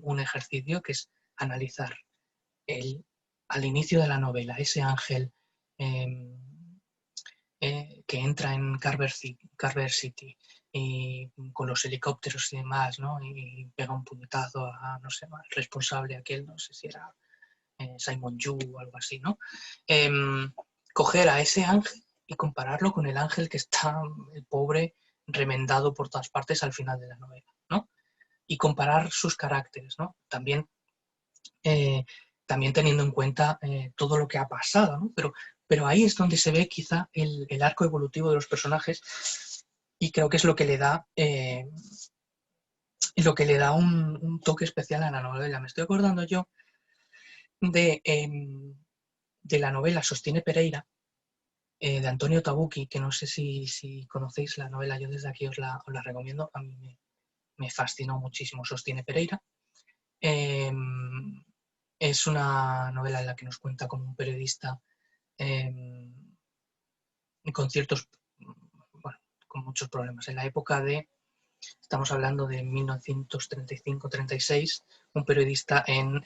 un ejercicio que es analizar al inicio de la novela, ese Ángel que entra en Carver City y con los helicópteros y demás, ¿no? Y pega un puñetazo a, no sé, al responsable aquel, no sé si era Simon Yu o algo así, ¿no? Coger a ese ángel y compararlo con el ángel que está, el pobre, remendado por todas partes al final de la novela, ¿no? Y comparar sus caracteres, ¿no? También teniendo en cuenta todo lo que ha pasado, ¿no? Pero ahí es donde se ve quizá el arco evolutivo de los personajes y creo que es lo que le da un toque especial a la novela. Me estoy acordando yo de la novela Sostiene Pereira, de Antonio Tabucchi, que no sé si conocéis la novela, yo desde aquí os la recomiendo, a mí me fascinó muchísimo Sostiene Pereira. Es una novela en la que nos cuenta como un periodista con ciertos, bueno, con muchos problemas. En la época estamos hablando de 1935-36, un periodista en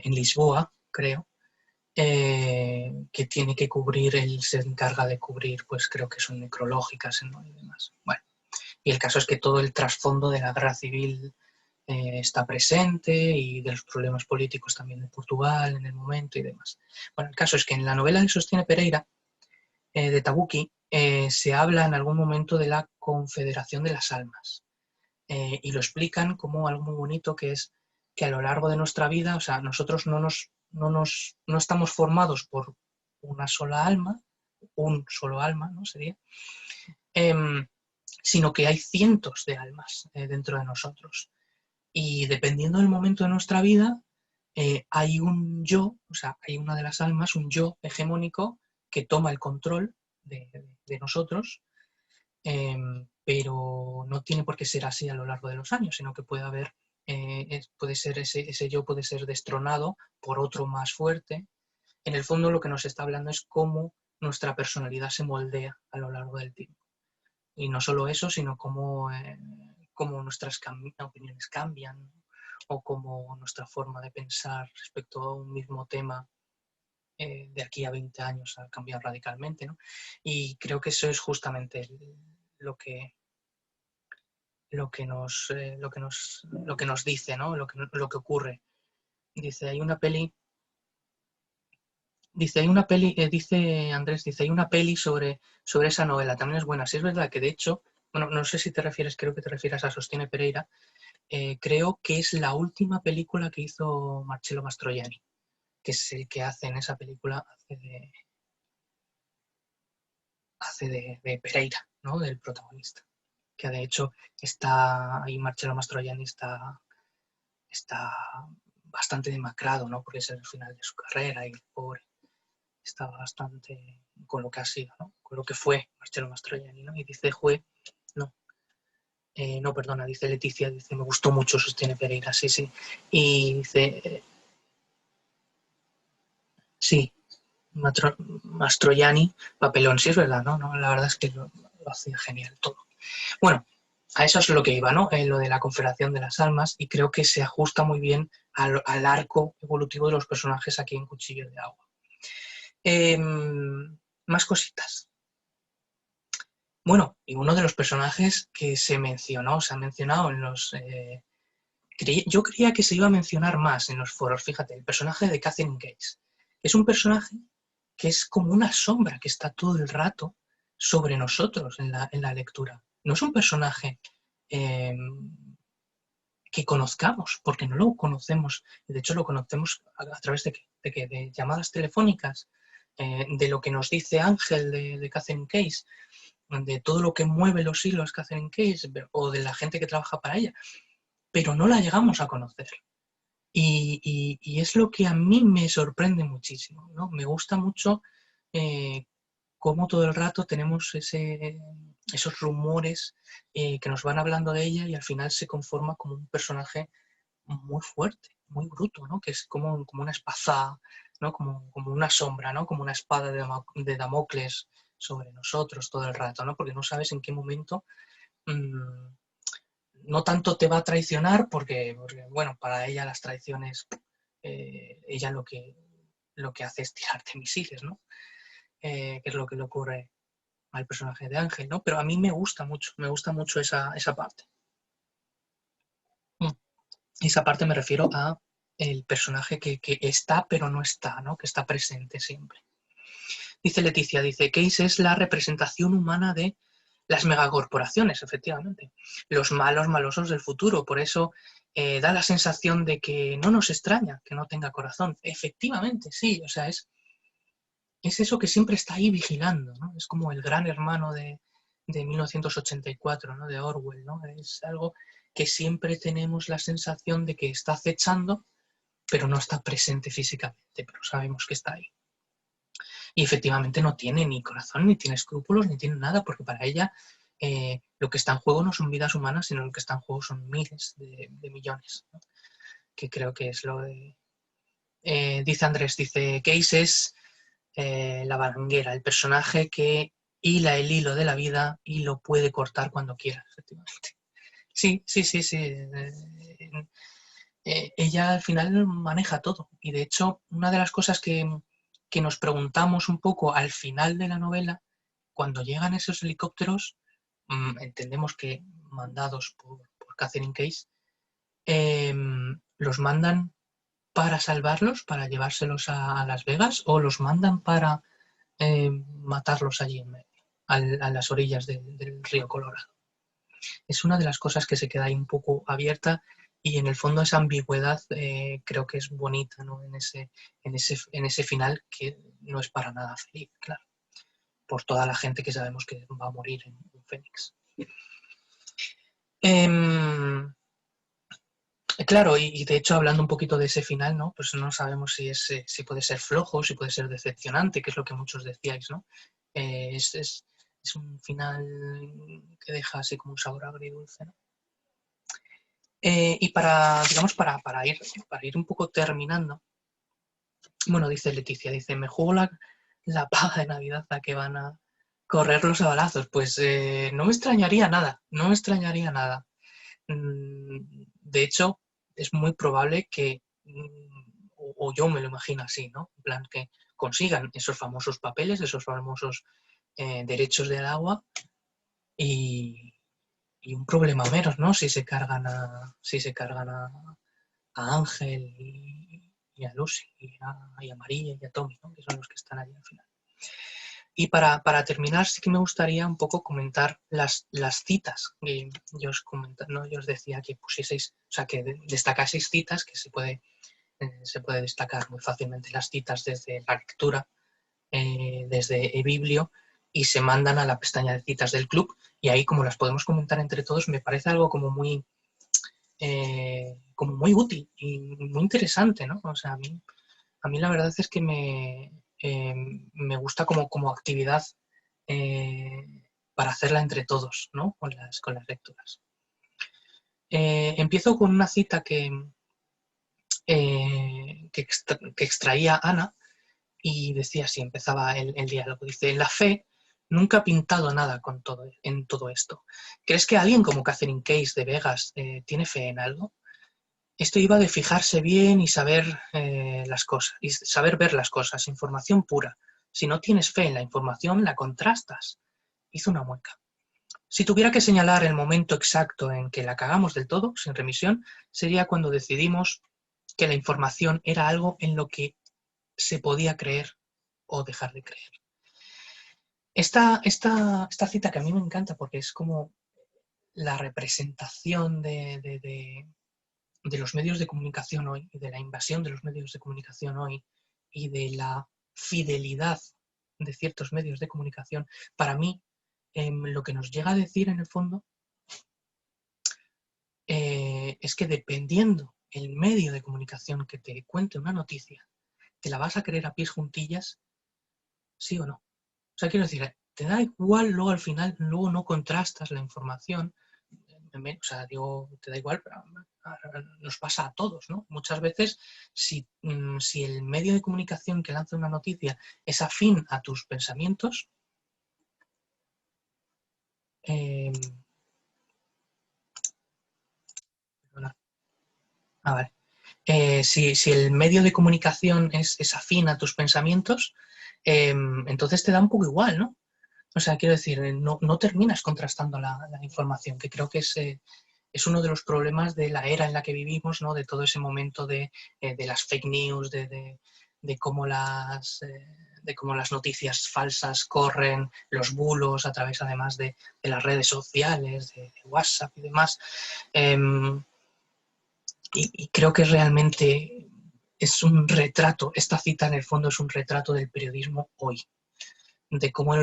Lisboa, creo, que tiene que cubrir, él se encarga de cubrir, pues creo que son necrológicas, ¿no? Y demás. Bueno, y el caso es que todo el trasfondo de la guerra civil está presente y de los problemas políticos también de Portugal en el momento y demás. Bueno, el caso es que en la novela que sostiene Pereira, de Tabucchi, se habla en algún momento de la confederación de las almas y lo explican como algo muy bonito que es que a lo largo de nuestra vida, o sea, nosotros no estamos formados por una sola alma, un solo alma, ¿no? Sería, sino que hay cientos de almas dentro de nosotros. Y dependiendo del momento de nuestra vida, hay un yo, o sea, hay una de las almas, un yo hegemónico que toma el control de nosotros, pero no tiene por qué ser así a lo largo de los años, sino que puede ser ese yo puede ser destronado por otro más fuerte. En el fondo lo que nos está hablando es cómo nuestra personalidad se moldea a lo largo del tiempo. Y no solo eso, sino cómo nuestras opiniones cambian o cómo nuestra forma de pensar respecto a un mismo tema de aquí a 20 años ha cambiado radicalmente, ¿no? Y creo que eso es justamente lo que nos dice, ¿no? Lo que ocurre. Dice, hay una peli, dice Andrés, hay una peli sobre esa novela, también es buena. Sí, es verdad que de hecho, bueno, no sé si te refieres, creo que te refieres a Sostiene Pereira, creo que es la última película que hizo Marcello Mastroianni, que es el que hace en esa película, hace de Pereira, ¿no? Del protagonista. Que de hecho está ahí Marcello Mastroianni está bastante demacrado, ¿no? Porque es el final de su carrera y el pobre está bastante con lo que ha sido, ¿no? Con lo que fue Marcello Mastroianni, ¿no? Y dice, no, no, perdona, dice Leticia, dice, me gustó mucho, sostiene Pereira, sí, sí. Y dice, sí, Mastroianni, papelón, sí es verdad, ¿no? No, la verdad es que lo hacía genial todo. Bueno, a eso es lo que iba, ¿no? Lo de la Confederación de las Almas, y creo que se ajusta muy bien al arco evolutivo de los personajes aquí en Cuchillo de Agua. Más cositas. Bueno, y uno de los personajes que se ha mencionado en los... yo creía que se iba a mencionar más en los foros, fíjate, el personaje de Catherine Case. Es un personaje que es como una sombra que está todo el rato sobre nosotros en la lectura. No es un personaje que conozcamos, porque no lo conocemos. De hecho, lo conocemos a través de llamadas telefónicas, de lo que nos dice Ángel de Catherine Case, de todo lo que mueve los hilos Catherine Case, o de la gente que trabaja para ella, pero no la llegamos a conocer. Y es lo que a mí me sorprende muchísimo, ¿no? Me gusta mucho cómo todo el rato tenemos esos rumores que nos van hablando de ella y al final se conforma como un personaje muy fuerte, muy bruto, ¿no? Que es como una espada, ¿no? Como una sombra, ¿no? Como una espada de Damocles sobre nosotros todo el rato, ¿no? Porque no sabes en qué momento no tanto te va a traicionar, porque bueno, para ella las traiciones, ella lo que hace es tirarte misiles, ¿no? Que es lo que le ocurre al personaje de Ángel, ¿no? Pero a mí me gusta mucho esa parte. Esa parte me refiero a el personaje que está pero no está, ¿no? Que está presente siempre. Dice Leticia, dice, Case es la representación humana de las megacorporaciones, efectivamente. Los malos malosos del futuro. Por eso da la sensación de que no nos extraña que no tenga corazón. Efectivamente, sí. O sea, es eso que siempre está ahí vigilando, ¿no? Es como el gran hermano de 1984, ¿no? De Orwell, ¿no? Es algo que siempre tenemos la sensación de que está acechando, pero no está presente físicamente, pero sabemos que está ahí. Y efectivamente no tiene ni corazón, ni tiene escrúpulos, ni tiene nada, porque para ella lo que está en juego no son vidas humanas, sino lo que está en juego son miles de millones, ¿no? Que creo que es lo de... dice Andrés, dice, Case es la baranguera, el personaje que hila el hilo de la vida y lo puede cortar cuando quiera, efectivamente. Sí, sí, sí, sí. Ella al final maneja todo. Y de hecho, una de las cosas que nos preguntamos un poco al final de la novela, cuando llegan esos helicópteros, entendemos que mandados por Catherine Case, los mandan para salvarlos, para llevárselos a Las Vegas, o los mandan para matarlos allí en medio, a las orillas del río Colorado. Es una de las cosas que se queda ahí un poco abierta y en el fondo esa ambigüedad creo que es bonita, ¿no? En ese final que no es para nada feliz, claro, por toda la gente que sabemos que va a morir en Fénix. Claro, y de hecho hablando un poquito de ese final, ¿no? Pues no sabemos si puede ser flojo, si puede ser decepcionante, que es lo que muchos decíais, ¿no? Es un final que deja así como un sabor agridulce, ¿no? Y para ir un poco terminando, bueno, dice Leticia, dice, me juego la paga de Navidad a que van a correr los balazos. Pues no me extrañaría nada, no me extrañaría nada. De hecho, es muy probable que, o yo me lo imagino así, ¿no? En plan, que consigan esos famosos papeles, esos famosos derechos del agua y un problema menos, ¿no? Si se cargan a Ángel y a Lucy y a María y a Tommy, ¿no? Que son los que están allí al final. Y para terminar, sí que me gustaría un poco comentar las citas. Yo os ¿no? Yo os decía que pusieseis, o sea, que destacaseis citas, que se puede destacar muy fácilmente las citas desde la lectura, desde eBiblio, y se mandan a la pestaña de citas del club, y ahí, como las podemos comentar entre todos, me parece algo como muy útil y muy interesante, ¿no? O sea, a mí la verdad es que me gusta como actividad para hacerla entre todos, ¿no? Con las lecturas. Empiezo con una cita que extraía Ana, y decía así, empezaba el diálogo. Dice: la fe nunca ha pintado nada en todo esto. ¿Crees que alguien como Catherine Case de Vegas tiene fe en algo? Esto iba de fijarse bien y saber las cosas, y saber ver las cosas, información pura. Si no tienes fe en la información, la contrastas. Hizo una mueca. Si tuviera que señalar el momento exacto en que la cagamos del todo, sin remisión, sería cuando decidimos que la información era algo en lo que se podía creer o dejar de creer. Esta cita, que a mí me encanta porque es como la representación de los medios de comunicación hoy, y de la invasión de los medios de comunicación hoy, y de la fidelidad de ciertos medios de comunicación, para mí lo que nos llega a decir en el fondo es que dependiendo el medio de comunicación que te cuente una noticia, ¿te la vas a creer a pies juntillas, sí o no? O sea, quiero decir, te da igual, luego al final, luego no contrastas la información, o sea, digo, te da igual, pero nos pasa a todos, ¿no? Muchas veces, si el medio de comunicación que lanza una noticia es afín a tus pensamientos, vale. Si el medio de comunicación es afín a tus pensamientos, entonces te da un poco igual, ¿no? O sea, quiero decir, no terminas contrastando la información, que creo que es uno de los problemas de la era en la que vivimos, ¿no? De todo ese momento de las fake news, de cómo las noticias falsas corren, los bulos a través además de las redes sociales, de WhatsApp y demás. Y creo que realmente es un retrato, esta cita en el fondo es un retrato del periodismo hoy, de cómo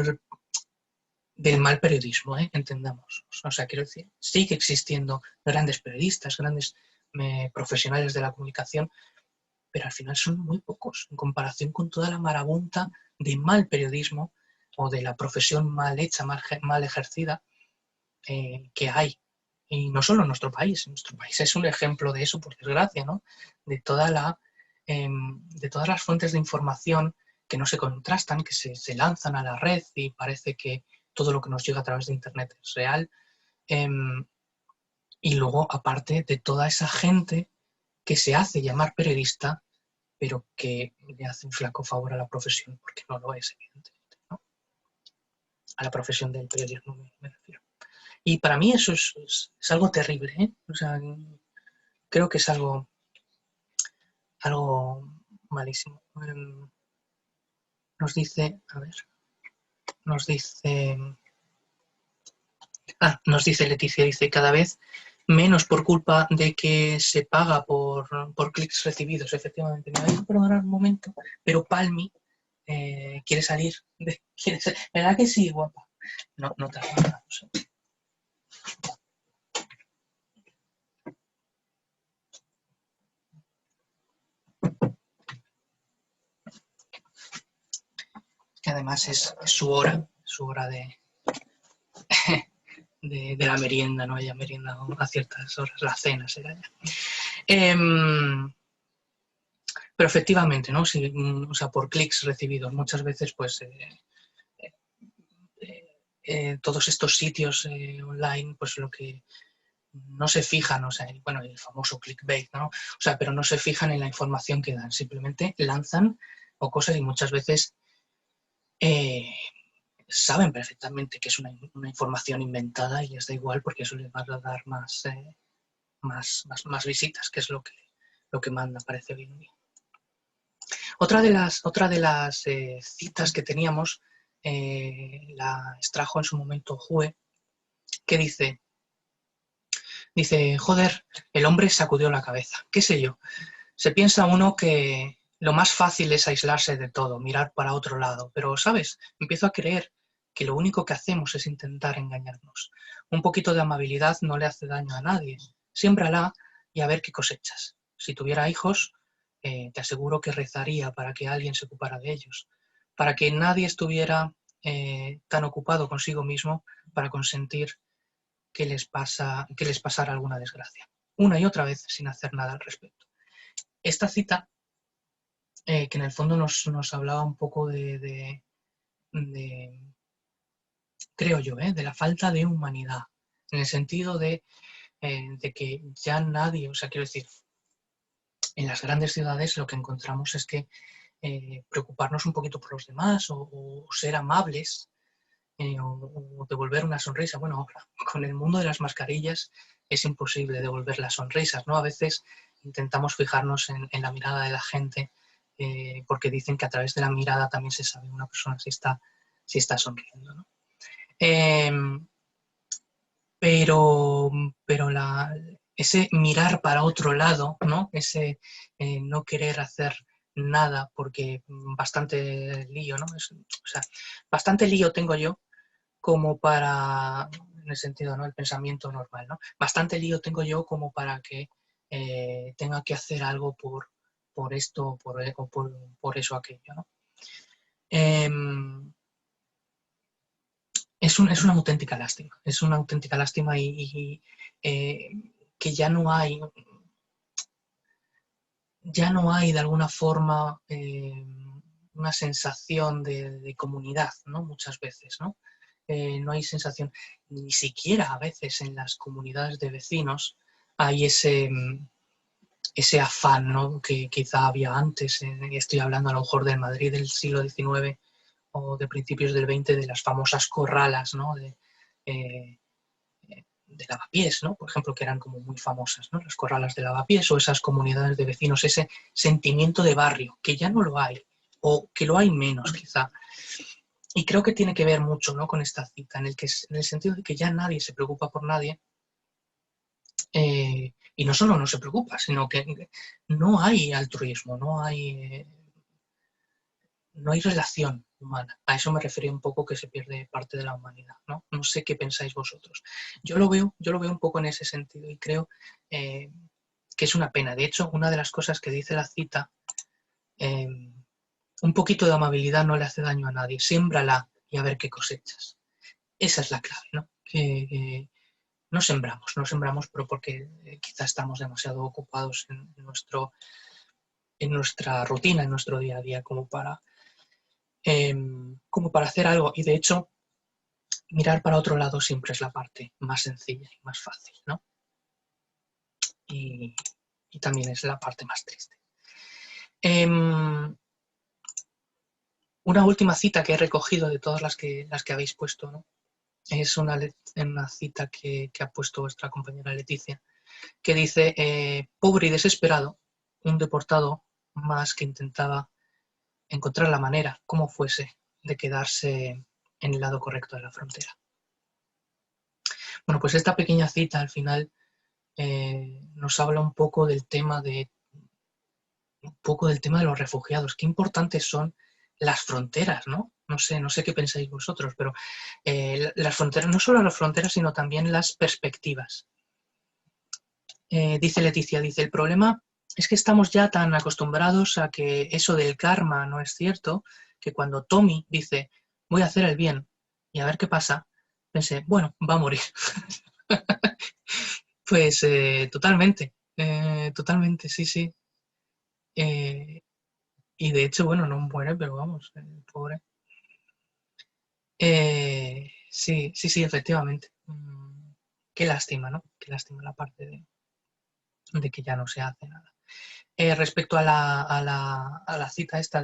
del mal periodismo, entendamos. O sea, quiero decir, sigue existiendo grandes periodistas, grandes profesionales de la comunicación, pero al final son muy pocos en comparación con toda la marabunta de mal periodismo o de la profesión mal hecha, mal ejercida que hay. Y no solo en nuestro país es un ejemplo de eso, por desgracia, ¿no? De todas las fuentes de información que no se contrastan, que se lanzan a la red y parece que todo lo que nos llega a través de Internet es real. Y luego, aparte de toda esa gente que se hace llamar periodista, pero que le hace un flaco favor a la profesión, porque no lo es, evidentemente, ¿no? A la profesión del periodismo me refiero. Y para mí eso es algo terrible, ¿eh? O sea, creo que es algo malísimo. Nos dice, a ver, nos dice Leticia, dice, cada vez menos por culpa de que se paga por clics recibidos. Efectivamente, me vais a perdonar un momento, pero Palmi quiere salir. ¿Verdad que sí, guapa? No te hago nada, no sé. Que además es su hora de la merienda, ¿no? Ella merienda a ciertas horas, la cena será ya. Pero efectivamente, ¿no? Si, o sea, por clics recibidos, muchas veces, pues, todos estos sitios online, pues lo que no se fijan, o sea, bueno, el famoso clickbait, ¿no? O sea, pero no se fijan en la información que dan, simplemente lanzan o cosas y muchas veces saben perfectamente que es una información inventada y les da igual porque eso les va a dar más visitas, que es lo que manda, parece hoy en día. Otra de las citas que teníamos la extrajo en su momento Hue, que dice, joder, el hombre sacudió la cabeza, qué sé yo. Se piensa uno que lo más fácil es aislarse de todo, mirar para otro lado, pero, ¿sabes? Empiezo a creer que lo único que hacemos es intentar engañarnos. Un poquito de amabilidad no le hace daño a nadie. Siémbrala y a ver qué cosechas. Si tuviera hijos, te aseguro que rezaría para que alguien se ocupara de ellos, para que nadie estuviera tan ocupado consigo mismo para consentir que les pasara alguna desgracia. Una y otra vez sin hacer nada al respecto. Esta cita, que en el fondo nos hablaba un poco de creo yo, de la falta de humanidad, en el sentido de que ya nadie, o sea, quiero decir, en las grandes ciudades lo que encontramos es que preocuparnos un poquito por los demás o ser amables o devolver una sonrisa. Bueno, ahora, con el mundo de las mascarillas es imposible devolver las sonrisas, ¿no? A veces intentamos fijarnos en la mirada de la gente porque dicen que a través de la mirada también se sabe una persona si está sonriendo, ¿no? Pero ese mirar para otro lado, ¿no? Ese no querer hacer nada porque bastante lío, ¿no? O sea, bastante lío tengo yo como para, en el sentido, ¿no? El pensamiento normal, ¿no? Bastante lío tengo yo como para que tenga que hacer algo por esto o por eso aquello, ¿no? Es una auténtica lástima, y que ya no hay de alguna forma una sensación de comunidad, ¿no? Muchas veces, ¿no? No hay sensación, ni siquiera a veces en las comunidades de vecinos hay ese afán, ¿no? Que quizá había antes, y estoy hablando a lo mejor del Madrid del siglo XIX o de principios del XX, de las famosas corralas, ¿no? De Lavapiés, ¿no? Por ejemplo, que eran como muy famosas, ¿no? Las corralas de Lavapiés o esas comunidades de vecinos, ese sentimiento de barrio, que ya no lo hay, o que lo hay menos quizá. Y creo que tiene que ver mucho, ¿no? Con esta cita, en el sentido de que ya nadie se preocupa por nadie, y no solo no se preocupa, sino que no hay altruismo, no hay relación humana. A eso me refería un poco, que se pierde parte de la humanidad, ¿no? No sé qué pensáis vosotros. Yo lo veo un poco en ese sentido y creo que es una pena. De hecho, una de las cosas que dice la cita, un poquito de amabilidad no le hace daño a nadie. Siémbrala y a ver qué cosechas. Esa es la clave, ¿no? Que no sembramos, pero porque quizá estamos demasiado ocupados en nuestra rutina, en nuestro día a día, como para hacer algo. Y de hecho, mirar para otro lado siempre es la parte más sencilla y más fácil, ¿no? Y también es la parte más triste. Una última cita que he recogido de todas las que habéis puesto, ¿no? Es una cita que ha puesto vuestra compañera Leticia, que dice, pobre y desesperado, un deportado más que intentaba encontrar la manera, como fuese, de quedarse en el lado correcto de la frontera. Bueno, pues esta pequeña cita al final nos habla un poco del tema de los refugiados. Qué importantes son las fronteras, ¿no? No sé qué pensáis vosotros, pero las fronteras, no solo las fronteras, sino también las perspectivas. Dice Leticia, el problema es que estamos ya tan acostumbrados a que eso del karma no es cierto, que cuando Tommy dice, voy a hacer el bien y a ver qué pasa, pensé, bueno, va a morir. Pues totalmente, sí. Eh, y de hecho, bueno, no muere, pero vamos, pobre. Sí, efectivamente. Qué lástima, ¿no? Qué lástima la parte de que ya no se hace nada. Respecto a la cita esta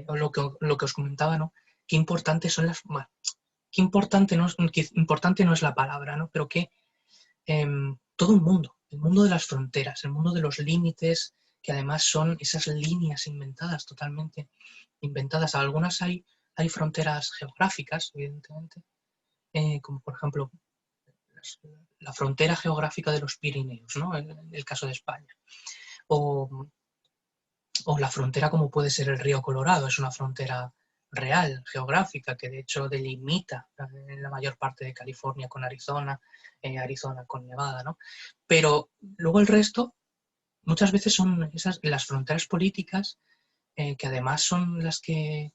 o lo que os comentaba, ¿no? Qué importantes son bueno, qué importante no es la palabra, ¿no? Pero que todo el mundo de las fronteras, el mundo de los límites, que además son esas líneas inventadas, totalmente inventadas. Algunas hay hay fronteras geográficas, evidentemente, como por ejemplo la frontera geográfica de los Pirineos, ¿no? En el caso de España. O la frontera como puede ser el río Colorado, es una frontera real, geográfica, que de hecho delimita la mayor parte de California con Arizona, Arizona con Nevada, ¿no? Pero luego el resto, muchas veces son las fronteras políticas, que además son las que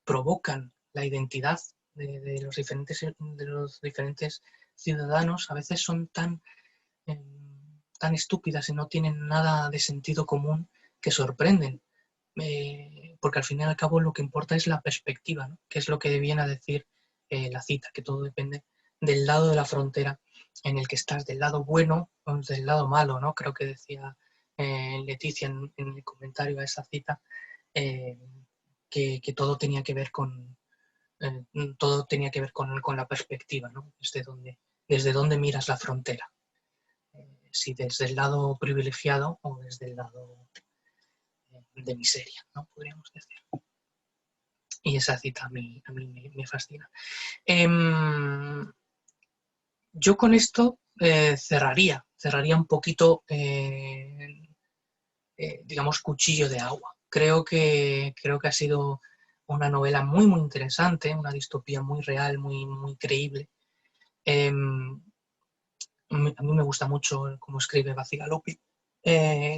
provocan la identidad de los diferentes ciudadanos, a veces son tan estúpidas y no tienen nada de sentido común que sorprenden. Porque al fin y al cabo lo que importa es la perspectiva, ¿no? Que es lo que viene a decir la cita, que todo depende del lado de la frontera en el que estás, del lado bueno o del lado malo, ¿no? Creo que decía Leticia en el comentario a esa cita, que todo tenía que ver con la perspectiva, ¿no? Desde dónde miras la frontera. Si desde el lado privilegiado o desde el lado de miseria, ¿no? Podríamos decir. Y esa cita a mí me fascina. Yo con esto cerraría un poquito, digamos, Cuchillo de agua. Creo que ha sido una novela muy, muy interesante, una distopía muy real, muy, muy creíble. A mí me gusta mucho cómo escribe Bacigalupi,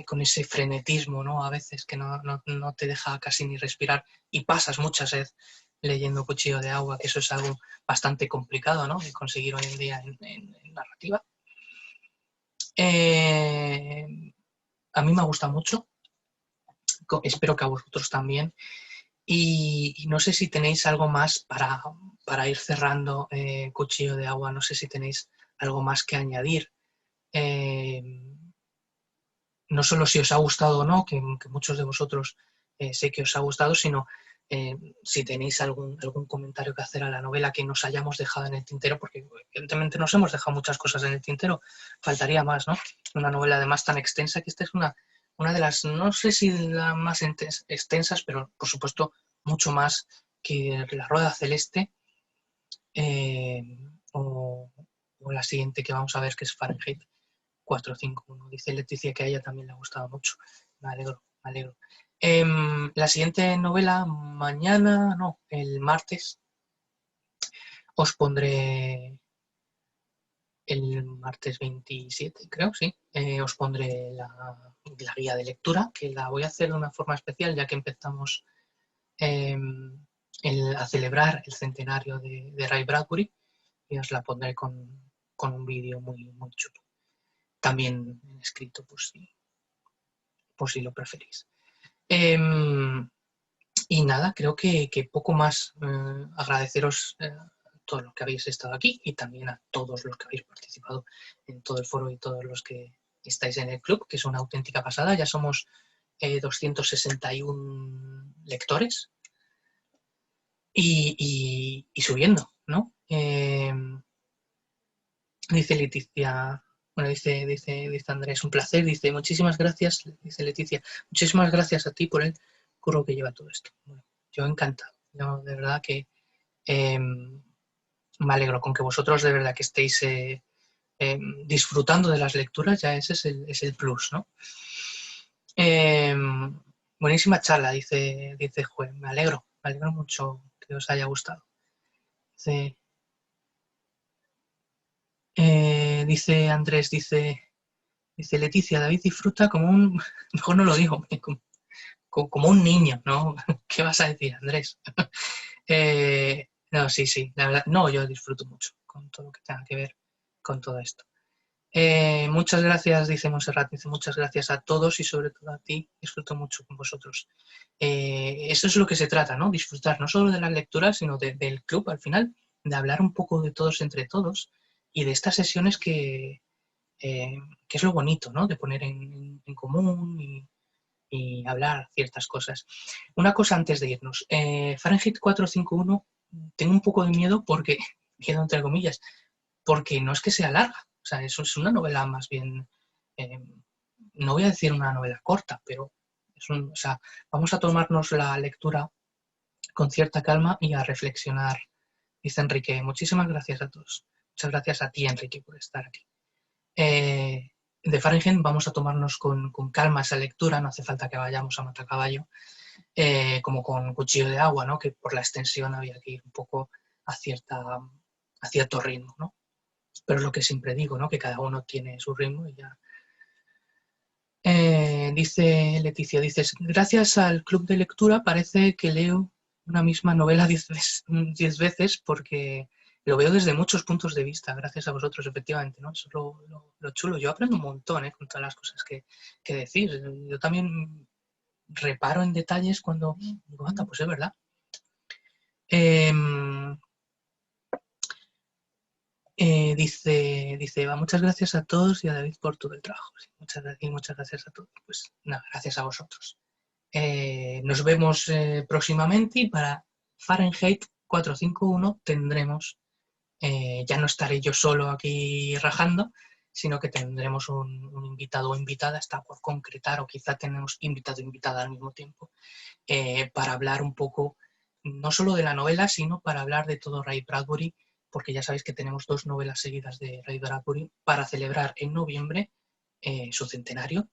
con ese frenetismo, ¿no? A veces que no te deja casi ni respirar y pasas muchas veces leyendo Cuchillo de agua, que eso es algo bastante complicado, ¿no? De conseguir hoy en día en narrativa. A mí me gusta mucho, espero que a vosotros también, y no sé si tenéis algo más para ir cerrando Cuchillo de agua, no sé si tenéis algo más que añadir. No solo si os ha gustado o no, que muchos de vosotros sé que os ha gustado, sino si tenéis algún comentario que hacer a la novela que nos hayamos dejado en el tintero, porque evidentemente nos hemos dejado muchas cosas en el tintero, faltaría más, ¿no? Una novela además tan extensa, que esta es una de las, no sé si las más extensas, pero por supuesto mucho más que La Rueda Celeste, o la siguiente que vamos a ver, que es Fahrenheit 451. Dice Leticia que a ella también le ha gustado mucho. Me alegro, me alegro. La siguiente novela, mañana, no, el martes, os pondré, el martes 27, creo, sí, os pondré la guía de lectura, que la voy a hacer de una forma especial, ya que empezamos a celebrar el centenario de Ray Bradbury, y os la pondré con un vídeo muy, muy chulo. También escrito, por si lo preferís. Y nada, creo que poco más. Agradeceros todos los que habéis estado aquí y también a todos los que habéis participado en todo el foro y todos los que estáis en el club, que es una auténtica pasada. Ya somos 261 lectores y subiendo, ¿no? Dice Leticia, bueno, dice Andrés, un placer, dice, muchísimas gracias, dice Leticia, muchísimas gracias a ti por el curro que lleva todo esto. Bueno, yo encantado, yo de verdad que me alegro con que vosotros de verdad que estéis disfrutando de las lecturas, ya ese es el plus, ¿no? Buenísima charla, dice Juan, me alegro mucho que os haya gustado. Dice Andrés, dice Leticia, David disfruta como un, mejor no lo digo, como un niño, ¿no? ¿Qué vas a decir, Andrés? No, sí, la verdad, no, yo disfruto mucho con todo lo que tenga que ver con todo esto. Muchas gracias, dice Montserrat, dice muchas gracias a todos y sobre todo a ti, disfruto mucho con vosotros. Eso es lo que se trata, ¿no? Disfrutar no solo de las lecturas, sino del club al final, de hablar un poco de todos entre todos y de estas sesiones que es lo bonito, ¿no? De poner en común y hablar ciertas cosas. Una cosa antes de irnos. Fahrenheit 451, tengo un poco de miedo porque, miedo entre comillas, porque no es que sea larga. O sea, eso es una novela más bien, no voy a decir una novela corta, pero o sea, vamos a tomarnos la lectura con cierta calma y a reflexionar. Dice Enrique, muchísimas gracias a todos. Muchas gracias a ti, Enrique, por estar aquí. De Fahrenheit vamos a tomarnos con calma esa lectura, no hace falta que vayamos a matacaballo, como con cuchillo de agua, ¿no? Que por la extensión había que ir un poco a cierto ritmo, ¿no? Pero es lo que siempre digo, ¿no? Que cada uno tiene su ritmo y ya. Dice Leticia, dices, gracias al club de lectura parece que leo una misma novela 10 veces porque lo veo desde muchos puntos de vista, gracias a vosotros, efectivamente, ¿no? Eso es lo chulo. Yo aprendo un montón, con todas las cosas que decís. Yo también reparo en detalles cuando digo, anda, pues es verdad. Dice Eva, muchas gracias a todos y a David por todo el trabajo. Sí, muchas gracias a todos. Pues nada, gracias a vosotros. Nos vemos próximamente y para Fahrenheit 451 tendremos, ya no estaré yo solo aquí rajando, sino que tendremos un invitado o invitada, está por concretar, o quizá tenemos invitado o invitada al mismo tiempo, para hablar un poco, no solo de la novela, sino para hablar de todo Ray Bradbury, porque ya sabéis que tenemos 2 novelas seguidas de Ray Bradbury para celebrar en noviembre su centenario,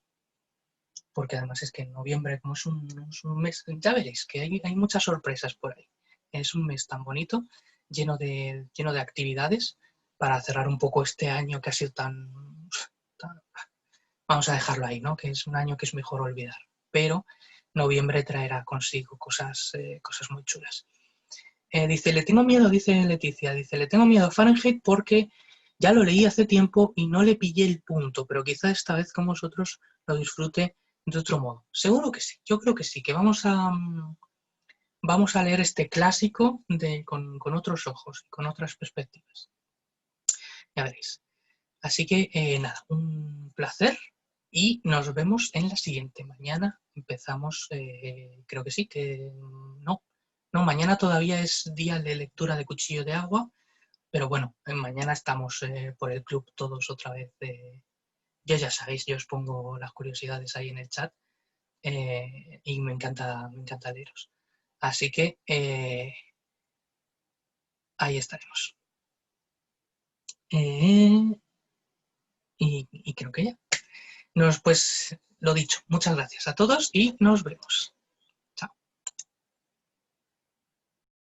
porque además es que en noviembre, como es un mes, ya veréis que hay muchas sorpresas por ahí. Es un mes tan bonito, lleno de actividades, para cerrar un poco este año que ha sido tan vamos a dejarlo ahí, ¿no? Que es un año que es mejor olvidar. Pero noviembre traerá consigo cosas muy chulas. Dice, le tengo miedo, dice Leticia, dice, le tengo miedo a Fahrenheit porque ya lo leí hace tiempo y no le pillé el punto, pero quizá esta vez con vosotros lo disfrute de otro modo. Seguro que sí, yo creo que sí, que vamos a leer este clásico con otros ojos, con otras perspectivas. Ya veréis. Así que nada, un placer y nos vemos en la siguiente. Mañana empezamos, creo que sí, que no, mañana todavía es día de lectura de Cuchillo de Agua, pero bueno, mañana estamos por el club todos otra vez. Yo ya sabéis, yo os pongo las curiosidades ahí en el chat y me encanta leeros. Así que ahí estaremos. Y creo que ya. Pues lo dicho, muchas gracias a todos y nos vemos.